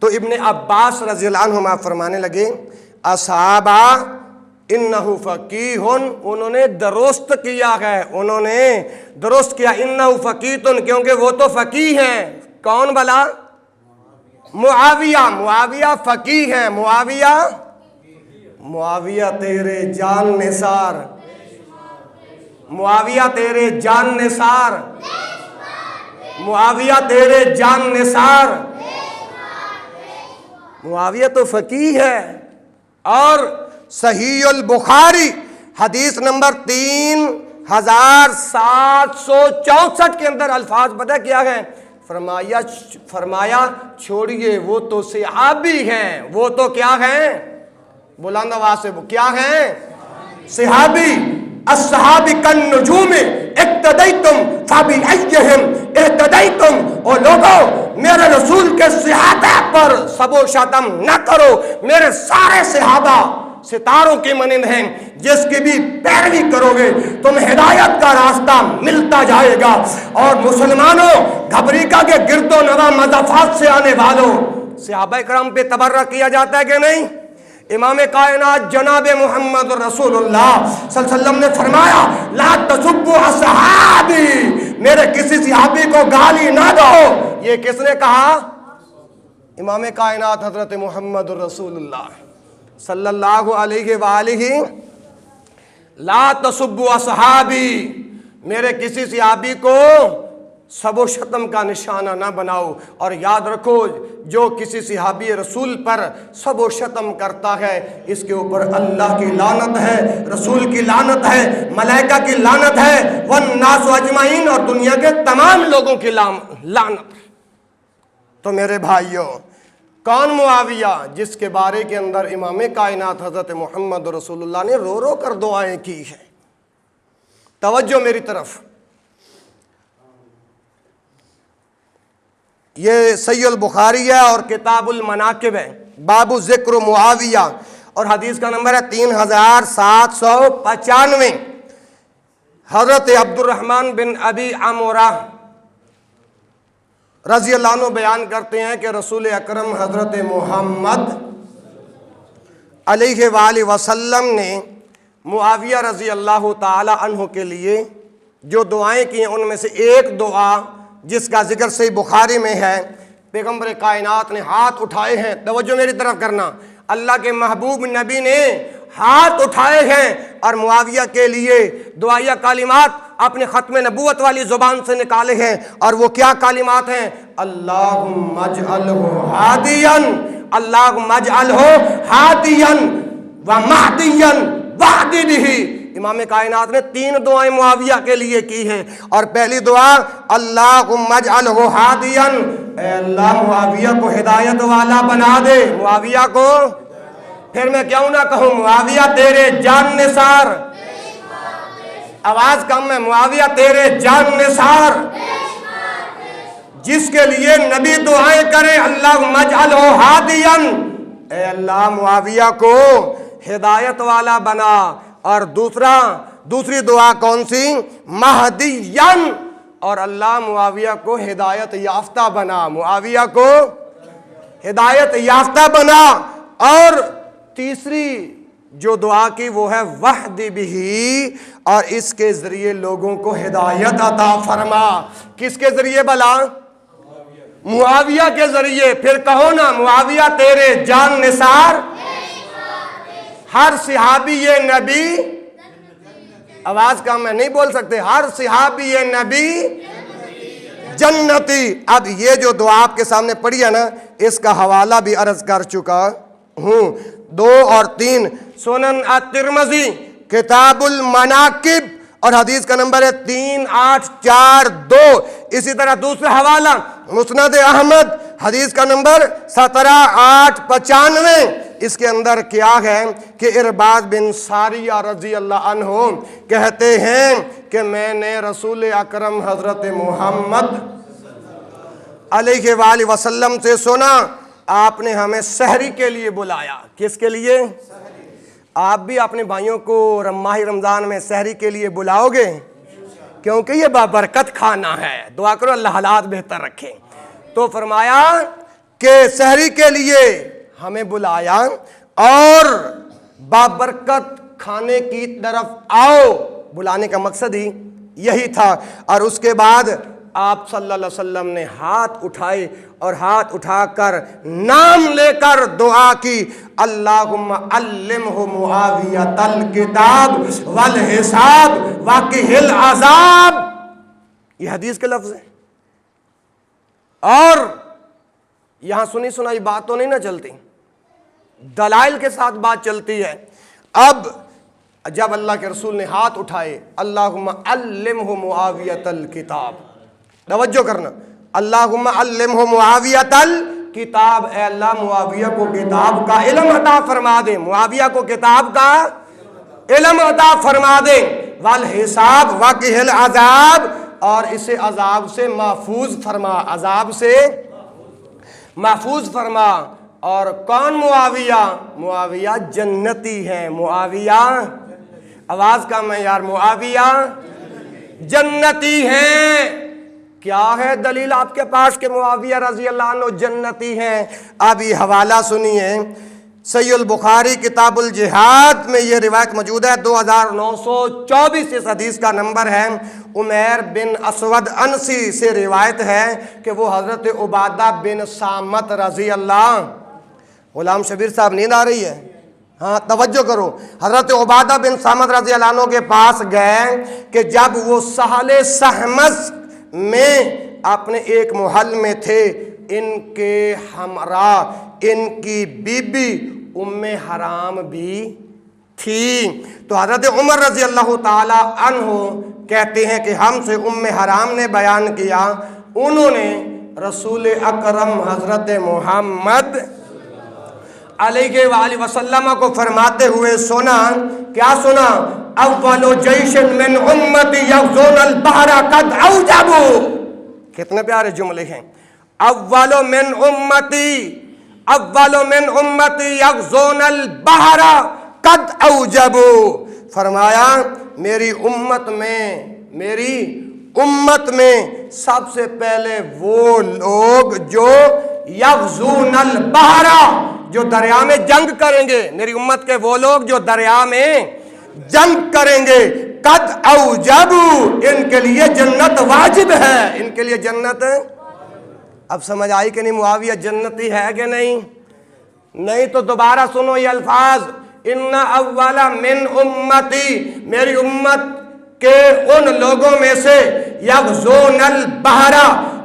تو ابن عباس رضی اللہ عنہما فرمانے لگے اصحابہ انہو فقیہن، انہوں نے درست کیا ہے، انہوں نے درست کیا. انہو فقیہن، کیونکہ وہ تو فقیہ ہیں. کون بلا؟ معاویہ. معاویہ فقیہ ہیں. معاویہ تیرے جان نثار، معاویہ تیرے جان نثار، معاویہ تیرے جان نثار. معاویہ تو فقیہ ہے. اور صحیح البخاری حدیث نمبر 3764 کے اندر الفاظ پتہ کیا ہے؟ فرمایا چھوڑیے، وہ تو صحابی ہیں. وہ تو کیا ہیں؟ بلند آواز سے کیا ہیں؟ صحابی. الصحابی کالنجوم اقتدیتم فبأیہم اہتدیتم. او لوگو میرے رسول کے صحابہ پر سب و شتم نہ کرو. میرے سارے صحابہ ستاروں کے مانند ہیں، جس کی بھی پیروی کرو گے تم ہدایت کا راستہ ملتا جائے گا. اور مسلمانوں گھبریکا کے گرد و نواح مضافات سے آنے والوں، صحابہ کرام پہ تبرک کیا جاتا ہے کہ نہیں؟ امام کائنات جناب محمد رسول اللہ صلی اللہ علیہ وسلم نے فرمایا لا تسبوا اصحابی، میرے کسی صحابی کو گالی نہ دو. یہ کس نے کہا؟ امام کائنات حضرت محمد رسول اللہ صلی اللہ علیہ وآلہ. لا تسبوا اصحابی، میرے کسی صحابی کو سب و شتم کا نشانہ نہ بناؤ. اور یاد رکھو جو کسی صحابی رسول پر سب و شتم کرتا ہے اس کے اوپر اللہ کی لعنت ہے، رسول کی لعنت ہے، ملائکہ کی لعنت ہے، والناس اجمعین، اور دنیا کے تمام لوگوں کی لعنت. تو میرے بھائیوں، کون معاویہ؟ جس کے بارے کے اندر امام کائنات حضرت محمد رسول اللہ نے رو رو کر دعائیں کی ہیں. توجہ میری طرف. یہ صحیح البخاری ہے اور کتاب المناقب ہے، باب ذکر معاویہ، اور حدیث کا نمبر ہے 3795. حضرت عبد الرحمن بن ابی عمرہ رضی اللہ عنہ بیان کرتے ہیں کہ رسول اکرم حضرت محمد علیہ وآلہ وسلم نے معاویہ رضی اللہ تعالی عنہ کے لیے جو دعائیں کی ہیں ان میں سے ایک دعا جس کا ذکر صحیح بخاری میں ہے، پیغمبر کائنات نے ہاتھ اٹھائے ہیں. توجہ میری طرف کرنا. اللہ کے محبوب نبی نے ہاتھ اٹھائے ہیں اور معاویہ کے لیے دعائیہ کلمات اپنے ختم نبوت والی زبان سے نکالے ہیں. اور وہ کیا کلمات ہیں؟ اللہم اجعلہ ہادیا، اللہم اجعلہ ہادیا ومہدیا واہد بہ. امام کائنات نے 3 دعائیں معاویہ کے لیے کی ہیں. اور پہلی دعا اللہم اجعلہ ہادیا، اے اللہ معاویہ کو ہدایت والا بنا دے. معاویہ کو، پھر میں کیوں نہ کہوں معاویہ تیرے جان نثار. آواز کم ہے. معاویہ تیرے جان نثار، جس کے لیے نبی دعائیں کرے اللہم اجعلہ ہادیا، اے اللہ معاویہ کو ہدایت والا بنا. اور دوسری دعا کون سی؟ مہدیاً، اور اللہ معاویہ کو ہدایت یافتہ بنا. معاویہ کو ہدایت یافتہ بنا. اور تیسری جو دعا کی وہ ہے وحد بھی، اور اس کے ذریعے لوگوں کو ہدایت عطا فرما. کس کے ذریعے بلا؟ معاویہ کے ذریعے. پھر کہو نا معاویہ تیرے جان نثار. ہر صحابی یہ نبی آواز کم میں نہیں بول سکتے. ہر صحابی نبی جنتی. اب یہ جو دعا آپ کے سامنے پڑھی ہے نا، اس کا حوالہ بھی عرض کر چکا ہوں. 2 اور 3 سنن الترمذی کتاب المناقب اور حدیث کا نمبر ہے 3842. اسی طرح دوسرا حوالہ مسند احمد حدیث کا نمبر 17895. اس کے اندر کیا ہے کہ ارباض بن ساریہ رضی اللہ عنہ کہتے ہیں کہ میں نے رسول اکرم حضرت محمد علیہ وآلہ وسلم سے سنا، آپ نے ہمیں سحری کے لیے بلایا. کس کے لیے؟ آپ بھی اپنے بھائیوں کو ماہ رمضان میں سحری کے لیے بلاؤ گے، کیونکہ یہ بابرکت کھانا ہے. دعا کرو اللہ حالات بہتر رکھے. تو فرمایا کہ سحری کے لیے ہمیں بلایا اور بابرکت کھانے کی طرف آؤ. بلانے کا مقصد ہی یہی تھا. اور اس کے بعد آپ صلی اللہ علیہ وسلم نے ہاتھ اٹھائے اور ہاتھ اٹھا کر نام لے کر دعا کی، اللہم علمہ معاویۃ الکتاب والحساب وقہ العذاب. یہ حدیث کے لفظ ہیں. اور یہاں سنی سنائی بات تو نہیں نہ چلتی، دلائل کے ساتھ بات چلتی ہے. اب جب اللہ کے رسول نے ہاتھ اٹھائے، اللہم علمہ معاویۃ الکتاب، توجہ کرنا، اللہم علمہ معاویۃ الکتاب، اے اللہ معاویہ کو کتاب کا علم عطا فرما دے، معاویہ کو کتاب کا علم عطا فرما دے. والحساب وقہ العذاب، اور اسے عذاب سے محفوظ فرما، عذاب سے محفوظ فرما. اور کون معاویہ؟ معاویہ جنتی ہے. معاویہ، آواز کم ہے یار، معاویہ جنتی ہیں. کیا ہے دلیل آپ کے پاس کہ معاویہ رضی اللہ عنہ جنتی ہیں؟ اب یہ حوالہ سنیے. صحیح البخاری کتاب الجہاد میں یہ روایت موجود ہے، 2924 اس حدیث کا نمبر ہے. عمیر بن اسود انسی سے روایت ہے کہ وہ حضرت عبادہ بن صامت رضی اللہ. غلام شبیر صاحب نیند آ رہی ہے؟ ہاں توجہ کرو. حضرت عبادہ بن صامت رضی اللہ عنہ کے پاس گئے کہ جب وہ ساحل سہمس میں اپنے ایک محل میں تھے، ان کے ہمراہ ان کی بیوی ام حرام بھی تھی. تو حضرت عمر رضی اللہ تعالی عنہ کہتے ہیں کہ ہم سے ام حرام نے بیان کیا، انہوں نے رسول اکرم حضرت محمد علیہ وآلہ وسلم کو فرماتے ہوئے سنا. کیا سنا؟ اول جیش من امتی یغزون البحر قد اوجبوا. کتنے پیارے جملے ہیں. اول من امتی یغزون البحر قد اوجبوا. فرمایا میری امت میں سب سے پہلے وہ لوگ جو یغزون البحر، جو دریا میں جنگ کریں گے. میری امت کے وہ لوگ جو دریا میں جنگ کریں گے. قد اوجبوا، ان کے لیے جنت واجب ہے. ان کے لیے جنت. اب سمجھ آئی کہ نہیں معاویہ جنتی ہے کہ نہیں؟ نہیں تو دوبارہ سنو یہ الفاظ. ان اول من امتی، میری امت کے ان لوگوں میں سے یغزون البحر،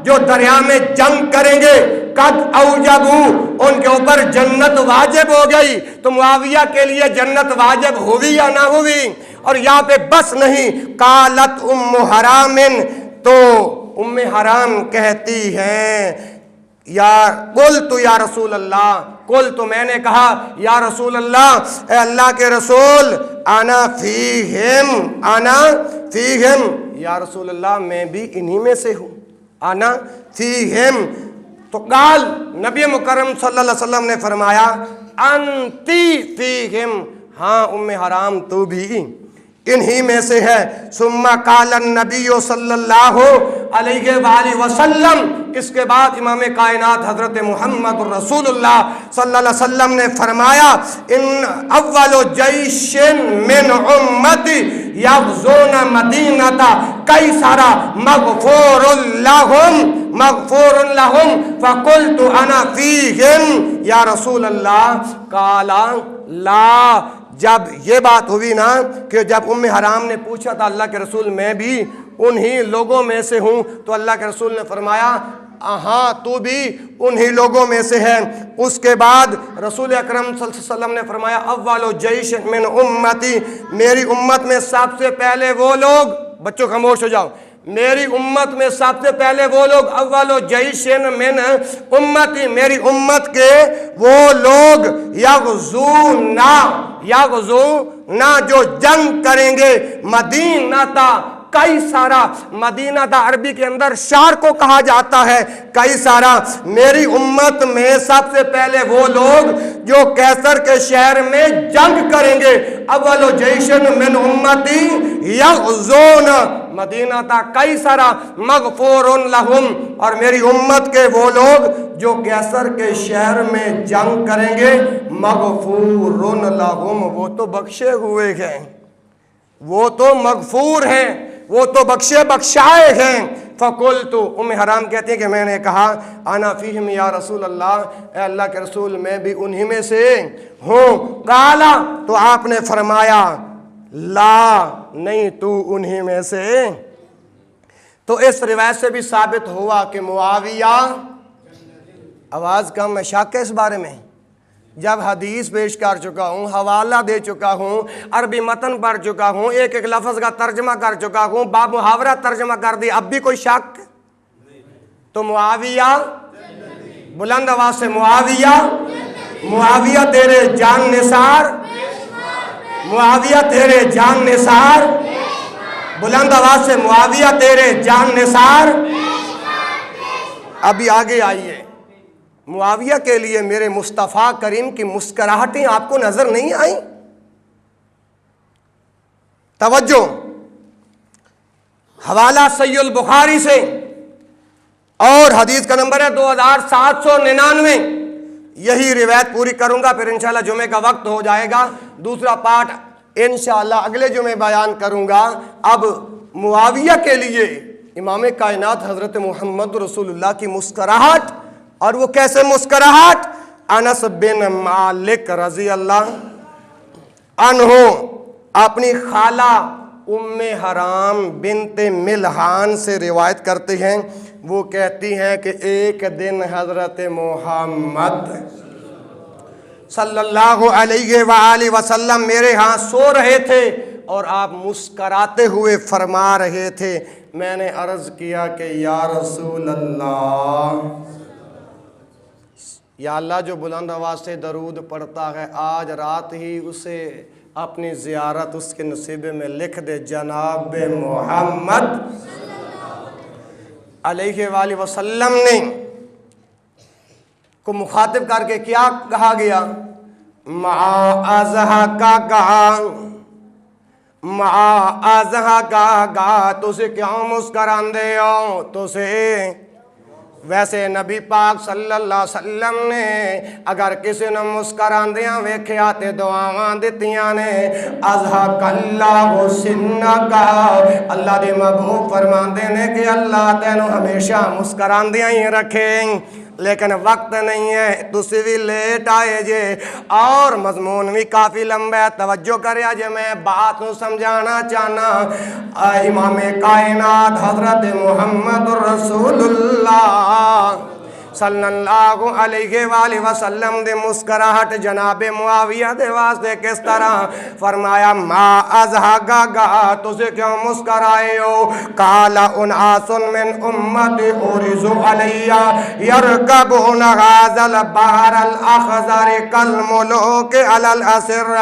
جو دریا میں جنگ کریں گے. قد اوجبوا، ان کے اوپر جنت واجب ہو گئی. تو معاویہ کے لیے جنت واجب ہوئی یا نہ ہوئی؟ اور یہاں پہ بس نہیں، قالت ام حرام، تو ام حرام کہتی ہیں یا قلت یا رسول اللہ، قلت میں نے کہا یا رسول اللہ، اے اللہ کے رسول، انا فیہم، یا رسول اللہ میں بھی انہی میں سے ہوں. انا فیہم. تو قال، نبی مکرم صلی اللہ علیہ وسلم نے فرمایا انتی فیہم، ہاں ام حرام تو بھی انہی میں سے ہے. ثم قال النبی صلی اللہ علیہ وآلہ وسلم، اس کے بعد امام کائنات حضرت محمد رسول اللہ صلی اللہ علیہ وسلم نے فرمایا ان اول جیش من امتی یغزون مدینہ قیصر مغفور لهم فقلت انا فیہم یا رسول اللہ. قال لا جب یہ بات ہوئی نا کہ جب ام حرام نے پوچھا تھا اللہ کے رسول میں بھی انہی لوگوں میں سے ہوں، تو اللہ کے رسول نے فرمایا ہاں تو بھی انہی لوگوں میں سے ہے۔ اس کے بعد رسول اکرم صلی اللہ علیہ وسلم نے فرمایا اول جیش من امتی، میری امت میں سب سے پہلے وہ لوگ، بچوں خاموش ہو جاؤ، میری امت میں سب سے پہلے وہ لوگ، اول جیش من امتی، میری امت کے وہ لوگ یغزون جو جنگ کریں گے، مدینہ تا کئی سارا، مدینہ دا عربی کے اندر شہر کو کہا جاتا ہے، کئی سارا، میری امت میں سب سے پہلے وہ لوگ جو کیسر کے شہر میں جنگ کریں گے، اول جیشن من امتی یغزون مدینہ تا کئی سارا مغفور لہم، اور میری امت کے وہ لوگ جو کیسر کے شہر میں جنگ کریں گے، مغفور لہم، وہ تو بخشے ہوئے ہیں، وہ تو مغفور ہیں، وہ تو بخشے بخشائے ہیں۔ فقلت، ام حرام کہتی ہیں کہ میں نے کہا انا فیہم یا رسول اللہ، اے اللہ کے رسول میں بھی انہی میں سے ہوں۔ قالا، تو آپ نے فرمایا لا، نہیں تو انہی میں سے۔ تو اس روایت سے بھی ثابت ہوا کہ معاویہ، آواز کم ہے، شک ہے اس بارے میں؟ جب حدیث پیش کر چکا ہوں، حوالہ دے چکا ہوں، عربی متن پڑھ چکا ہوں، ایک ایک لفظ کا ترجمہ کر چکا ہوں، باب محاورہ ترجمہ کر دی، اب بھی کوئی شک؟ تو معاویہ، بلند آواز سے معاویہ تیرے جان نثار، معاویہ تیرے جان نثار، بلند آواز سے معاویہ تیرے جان نثار۔ ابھی آگے آئیے، معاویہ کے لیے میرے مصطفیٰ کریم کی مسکراہٹیں آپ کو نظر نہیں آئیں؟ توجہ، حوالہ صحیح البخاری سے، اور حدیث کا نمبر ہے 2799۔ یہی روایت پوری کروں گا، پھر انشاءاللہ جمعے کا وقت ہو جائے گا، دوسرا پارٹ انشاءاللہ اگلے جمعے بیان کروں گا۔ اب معاویہ کے لیے امام کائنات حضرت محمد رسول اللہ کی مسکراہٹ، اور وہ کیسے مسکراہٹ؟ انس بن مالک رضی اللہ عنہ اپنی خالہ ام حرام بنت ملحان سے روایت کرتے ہیں، وہ کہتی ہیں کہ ایک دن حضرت محمد صلی اللہ علیہ وآلہ وسلم میرے ہاں سو رہے تھے اور آپ مسکراتے ہوئے فرما رہے تھے، میں نے عرض کیا کہ یا رسول اللہ، یا اللہ جو بلند آواز سے درود پڑھتا ہے آج رات ہی اسے اپنی زیارت اس کے نصیبے میں لکھ دے۔ جناب محمد علیہ وآلہ وسلم نے کو مخاطب کر کے کیا کہا گیا؟ معاذہ کا کہا، معاذہ کا کہا، تو سے کیوں مسکران دے ہو؟ تو سے ویسے نبی پاک صلی اللہ علیہ وسلم نے اگر کسی نے مسکران دیاں ویکھیا تے دعاواں دتیاں نے، اضحک اللہ سنکا، اللہ دے محبوب فرماندے نے کہ اللہ تینوں ہمیشہ مسکران دیاں ہی رکھیں، لیکن وقت نہیں ہے، تسی بھی لیٹ آئے جے اور مضمون بھی کافی لمبا ہے، توجہ کریا جے میں بات نو سمجھانا چاہنا۔ امام کائنات حضرت محمد رسول اللہ صلی اللہ علیہ وآلہ وسلم دے مسکراہٹ جناب معاویہ دے واسطے کس طرح فرمایا؟ ما ازہگا گا، تو سے کیوں مسکرائے ہو؟ قال اناس من امت اورزو علیہ یرکبون غاز البحر الاخضر کالملوک علی الاسر،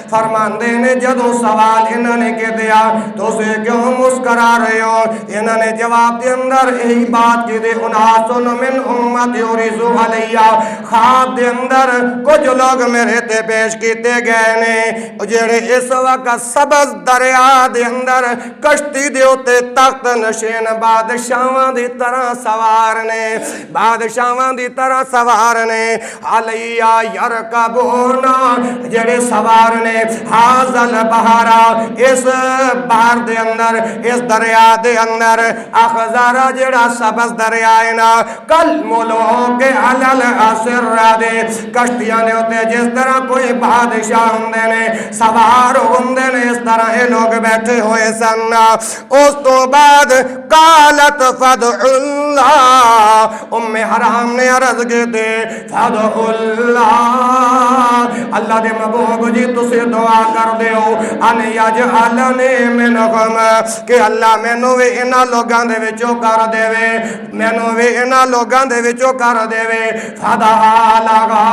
فرماندے نے جدو سوال انہوں نے کے دیا تو سے کیوں مسکرا رہے ہو؟ انہوں نے جواب دے اندر یہی بات کی دے، اناس من امت یورزو علیہ، خواب دے اندر کچھ لوگ میرے تے پیش کیتے گئے نے جڑے اس وقت سبز دریا دے اندر کشتی دے ہوتے تخت نشین بادشاہاں دی طرح سوار نے، بادشاہاں دی طرح سوار نے، علیہ یرکبون، جڑے سوار نے حاضل بہارا، اس بہار دے اندر، اس دریا دے اندر، اخضر جڑا سبز دریا ہے نا، کل الفلوک علی الاسرہ دے کشتیاں نے ہوتے جس طرح کوئی بادشاہ ہوندے نے سوار ہوندے نے اس طرح یہ لوگ بیٹھے ہوئے سن اس تو بعد قالت فدع اللہ ام حرام نے عرض کے دے فدع اللہ اللہ دے محبوب جی تسے دعا کر دیو ان یجعلنی منہم کہ اللہ مینوں وی انہاں لوگاں دے وچوں کر دیوے مینوں وی انہاں لوگاں دے وچوں کر دیوے فدعا لگا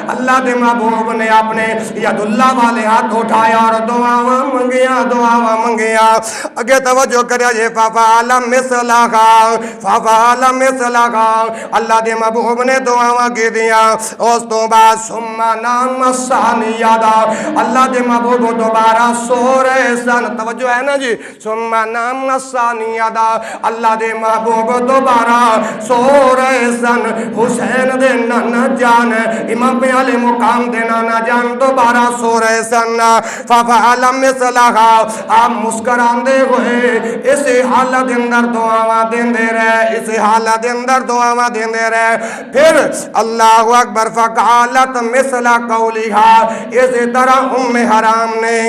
اللہ دے محبوب نے اپنے ید اللہ والے ہاتھ اٹھایا اور دعاواں منگیا اگے توجہ کریا جے ففعل مثلھا اللہ دے محبوب نے دعاواں کی دیا اس تو بعد ثم نام الثانیہ اللہ دے محبوب دوبارہ سو رہے سن توجہ ہے نا جی ثم نام الثانیہ اللہ دے محبوب دوبارہ سو رہے سن حسین دے نانا جان امام علی مقام دے نانا جان دوبارہ سو رہے سن ففعل مثلھا آپ مسکران دے ہوئے اسی حالت اندر دعاواں دیندے رہے اسی حالت اندر دعاواں دیندے رہے پھر اللہ اکبر فقالت مثل قولھا اسی طرح ام حرام نے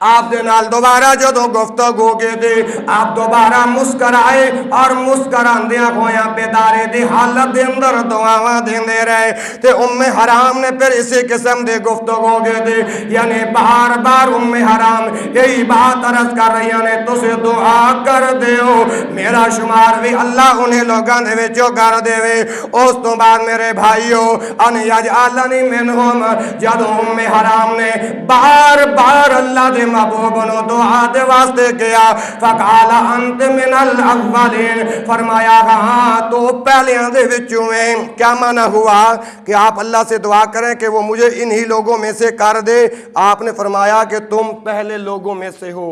آپ دے نال دوبارہ جدو گفتگو کے دے آپ دوبارہ مسکرائے اور مسکران دیا ہویا بیدارے دی حالت دے اندر دعاواں دیندے رہے تے ام حرام نے پھر اسی قسم دے گفتگو کے دے یعنی بار بار ام حرام یہی بات عرض کر رہی یعنی تسے دعا کر دیو میرا شمار بھی اللہ انہیں لوگاں دے وچوں کر دے وے اس تو بعد میرے بھائیو ان یجعلنی منہم جدو ام حرام نے بار بار اللہ دے محبوب نو دعا دے واسطے کیا فقال انت من الاولین فرمایا ہاں تو پہلیاں دے وچوں ہیں کیا معنی ہوا کہ آپ اللہ سے دعا کریں کہ وہ مجھے انہی لوگوں میں سے کر دے آپ نے فرمایا کہ تم پہلے لوگوں میں سے ہو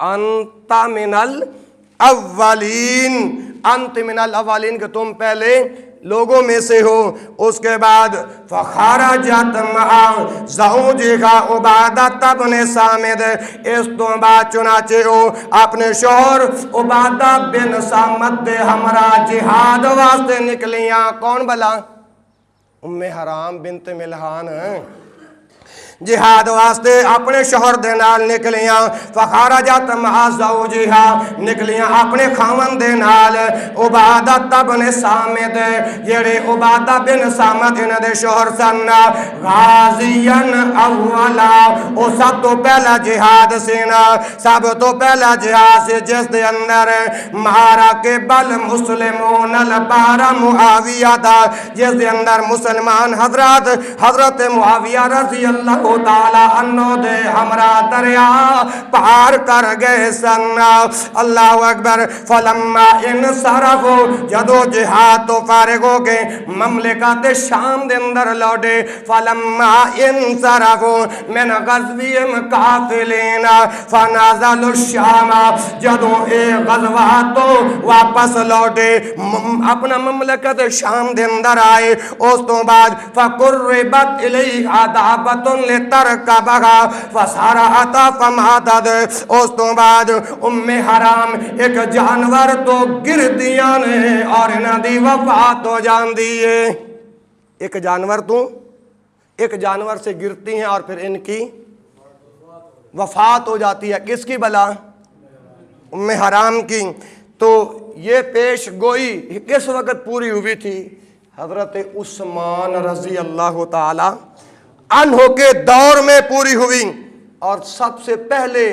انت من الاولین انت من الاولین کہ تم پہلے لوگوں میں سے ہو اس کے بعد فخرجت مع زوجها عبادہ بن صامت اس تو بعد چنانچہ وہ اپنے شوہر عبادہ بن صامت دے ہمراہ جہاد واسطے نکلیاں کون بلا ام حرام بنت ملحان جہاد واسطے اپنے شوہر دے نال نکلیاں فخرجت مع زوجها نکلیاں اپنے خاوند دے نال عبادہ بن صامت جڑے عبادہ بن صامت انہاں دے شوہر سن غازیاً اولا او سب تو پہلا جہاد سینا سب تو پہلا جہاد سے جس دے اندر مارا کے بل مسلمون البارہ معاویہ دا جس دے اندر مسلمان حضرت معاویہ رضی اللہ تعالیٰ عنہ دے ہمراہ دریا پار کر گئے سن اللہ اکبر فلما انصرفوا جدو جہاد تو فارغ ہو گئے مملکت شام دے اندر لوٹے فلما انصرفوا من غزوہم قافلین فنازلوا الشام جدو اے غزوہ تو واپس لوٹے اپنا مملکت شام دے اندر آئے اس تو بعد فقربت الیہ دابۃ ترکبہا فسارعت فماتت اس تو بعد ام حرام ایک جانور تو گردیاں نے اور انہاں دی وفات ہو جان دیئے ایک جانور سے گرتی ہیں اور پھر ان کی وفات ہو جاتی ہے کس کی بلا ام حرام کی تو یہ پیش گوئی کس وقت پوری ہوئی تھی حضرت عثمان رضی اللہ تعالی عنہ کے دور میں پوری ہوئی اور سب سے پہلے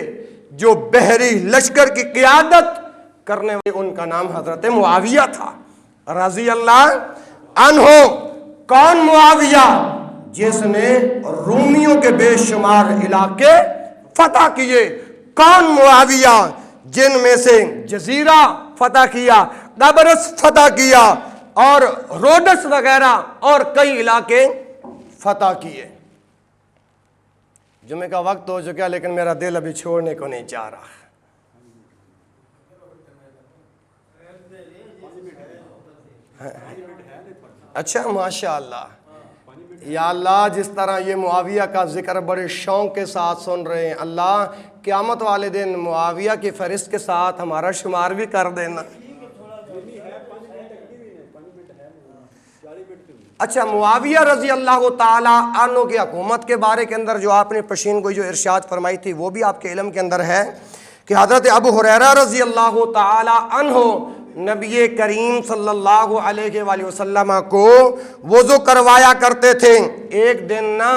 جو بحری لشکر کی قیادت کرنے والے ان کا نام حضرت معاویہ تھا رضی اللہ عنہ کون معاویہ جس نے رومیوں کے بے شمار علاقے فتح کیے کون معاویہ جن میں سے جزیرہ فتح کیا قبرص فتح کیا اور روڈس وغیرہ اور کئی علاقے فتح کیے جمعے کا وقت ہو چکا لیکن میرا دل ابھی چھوڑنے کو نہیں چاہ رہا اچھا ماشاءاللہ یا اللہ جس طرح یہ معاویہ کا ذکر بڑے شوق کے ساتھ سن رہے ہیں اللہ قیامت والے دن معاویہ کی فہرست کے ساتھ ہمارا شمار بھی کر دینا اچھا، معاویہ رضی اللہ تعالی عنہ کی حکومت کے بارے کے اندر جو آپ نے پشین گوئی جو ارشاد فرمائی تھی وہ بھی آپ کے علم کے اندر ہے کہ حضرت ابو ہریرہ رضی اللہ تعالی عنہ نبی کریم صلی اللہ علیہ وآلہ وسلم کو وضو کروایا کرتے تھے۔ ایک دن نا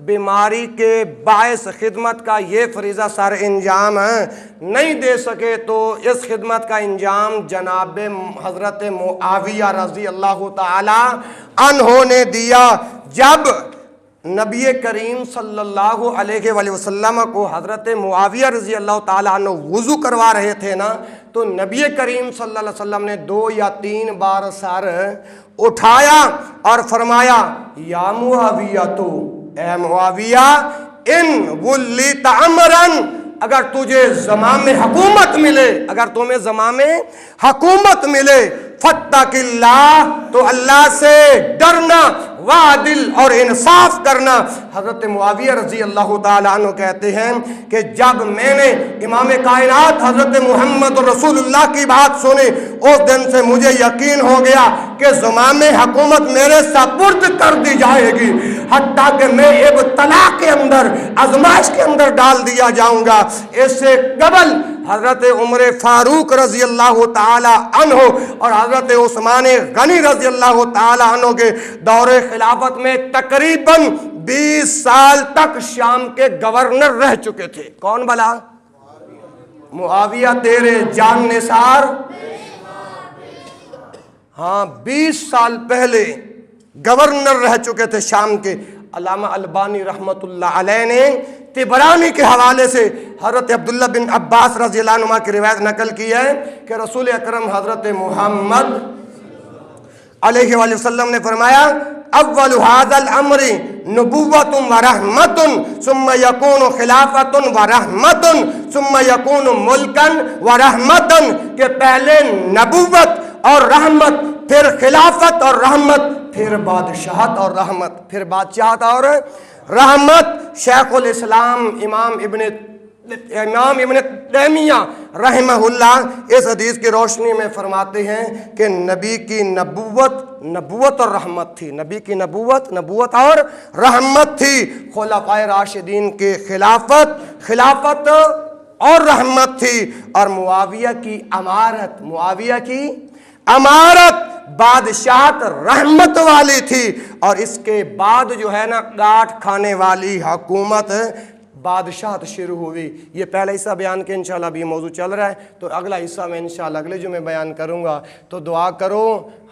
بیماری کے باعث خدمت کا یہ فریضہ سر انجام نہیں دے سکے تو اس خدمت کا انجام جناب حضرت معاویہ رضی اللہ تعالی عنہ نے دیا۔ جب نبی کریم صلی اللہ علیہ وآلہ وسلم کو حضرت معاویہ رضی اللہ تعالیٰ عنہ وضو کروا رہے تھے نا تو نبی کریم صلی اللہ علیہ وسلم نے 2 یا 3 بار سر اٹھایا اور فرمایا یا معاویہ، تو اے معاویہ، ان ولیت امرن، اگر تجھے زمام حکومت ملے، اگر تمہیں زمام حکومت ملے، فاتق اللہ، تو اللہ سے ڈرنا، وعدل، اور انصاف کرنا۔ حضرت معاویہ رضی اللہ تعالیٰ عنہ کہتے ہیں کہ جب میں نے امام کائنات حضرت محمد رسول اللہ کی بات سنی، اس دن سے مجھے یقین ہو گیا کہ زمام حکومت میرے سپرد کر دی جائے گی، حتیٰ کہ میں ابتلا کے اندر، آزمائش کے اندر ڈال دیا جاؤں گا۔ اس سے قبل حضرت عمر فاروق رضی اللہ تعالی عنہ اور حضرت عثمان غنی رضی اللہ تعالی عنہ کے دور خلافت میں تقریباً 20 سال تک شام کے گورنر رہ چکے تھے۔ کون بلا؟ معاویہ تیرے جان نثار۔ ہاں، 20 سال پہلے گورنر رہ چکے تھے شام کے۔ علامہ البانی رحمت اللہ علیہ نے طبرانی کے حوالے سے حضرت عبداللہ بن عباس رضی اللہ عنہ کی روایت نقل کی ہے کہ رسول اکرم حضرت محمد علیہ وآلہ وسلم نے فرمایا اول هذا الامر نبوۃ ورحمۃ ثم یکون خلافۃ ورحمۃ ثم یکون ملکا ورحمۃ، کہ پہلے نبوت اور رحمت، پھر خلافت اور رحمت، پھر بادشاہت اور رحمت، پھر بادشاہت اور رحمت۔ شیخ الاسلام امام ابن تیمیہ رحمہ اللہ اس حدیث کی روشنی میں فرماتے ہیں کہ نبی کی نبوت اور رحمت تھی، نبی کی نبوت اور رحمت تھی، خلفائے راشدین کے خلافت اور رحمت تھی، اور معاویہ کی امارت بادشاہت رحمت والی تھی، اور اس کے بعد جو ہے نا ڈانٹ کھانے والی حکومت بادشاہت شروع ہوئی۔ یہ پہلا حصہ بیان کے انشاءاللہ ابھی موضوع چل رہا ہے، تو اگلا حصہ میں انشاءاللہ اگلے جمعے بیان کروں گا۔ تو دعا کرو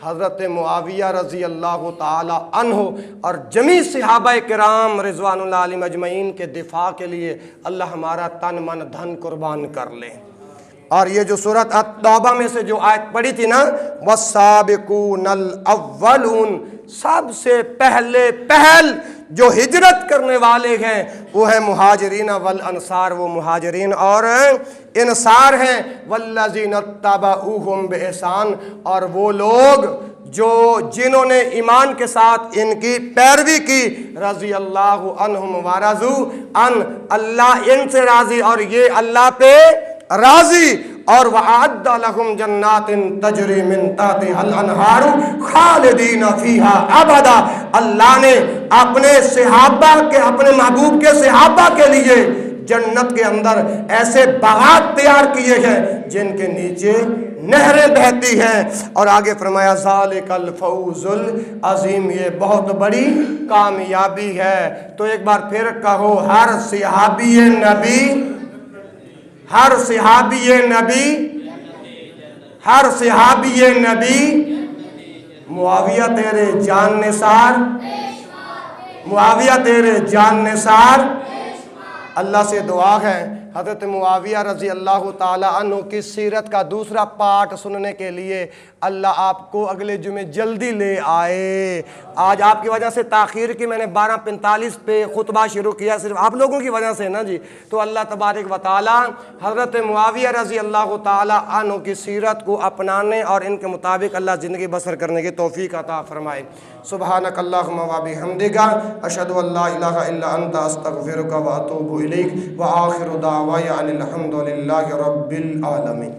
حضرت معاویہ رضی اللہ تعالی عنہ اور جمیع صحابہ کرام رضوان اللہ علیہم اجمعین کے دفاع کے لیے اللہ ہمارا تن من دھن قربان کر لے۔ اور یہ جو سورۃ التوبہ میں سے جو آیت پڑھی تھی نا، والسابقون الاولون، سب سے پہل جو ہجرت کرنے والے ہیں وہ ہیں مہاجرین والانصار، وہ مہاجرین اور انصار ہیں، والذین اتبعوہم بإحسان، اور وہ لوگ جنہوں نے ایمان کے ساتھ ان کی پیروی کی، رضی اللہ عنہم ورضوا عنہ، اللہ ان سے راضی اور یہ اللہ پہ راضی، اور وَأَعَدَّ لَهُمْ جَنَّاتٍ تَجْرِي مِن تَحْتِهَا الْأَنْهَارُ خَالِدِينَ فِيهَا أَبَدًا، اللہ نے اپنے محبوب کے صحابہ کے لیے جنت کے اندر ایسے باغات تیار کیے ہیں جن کے نیچے نہریں بہتی ہیں، اور آگے فرمایا ذَلِكَ الْفَوْزُ الْعَظِيمُ، یہ بہت بڑی کامیابی ہے۔ تو ایک بار پھر کہو، ہر صحابی نبی معاویہ تیرے جان نثار۔ اللہ سے دعا ہے حضرت معاویہ رضی اللہ تعالی عنہ کی سیرت کا دوسرا پارٹ سننے کے لیے اللہ آپ کو اگلے جمعے جلدی لے آئے۔ آج آپ کی وجہ سے تاخیر کی، میں نے 12:45 پہ خطبہ شروع کیا، صرف آپ لوگوں کی وجہ سے نا جی۔ تو اللہ تبارک و تعالی حضرت معاویہ رضی اللہ تعالی عنہ کی سیرت کو اپنانے اور ان کے مطابق اللہ زندگی بسر کرنے کی توفیق عطا فرمائے۔ سبحانک اللہم و بحمدک، اشہد ان لا الہ الا انت، استغفرک و اتوب الیک، وآخر دعوانا ان الحمد للہ رب العالمین۔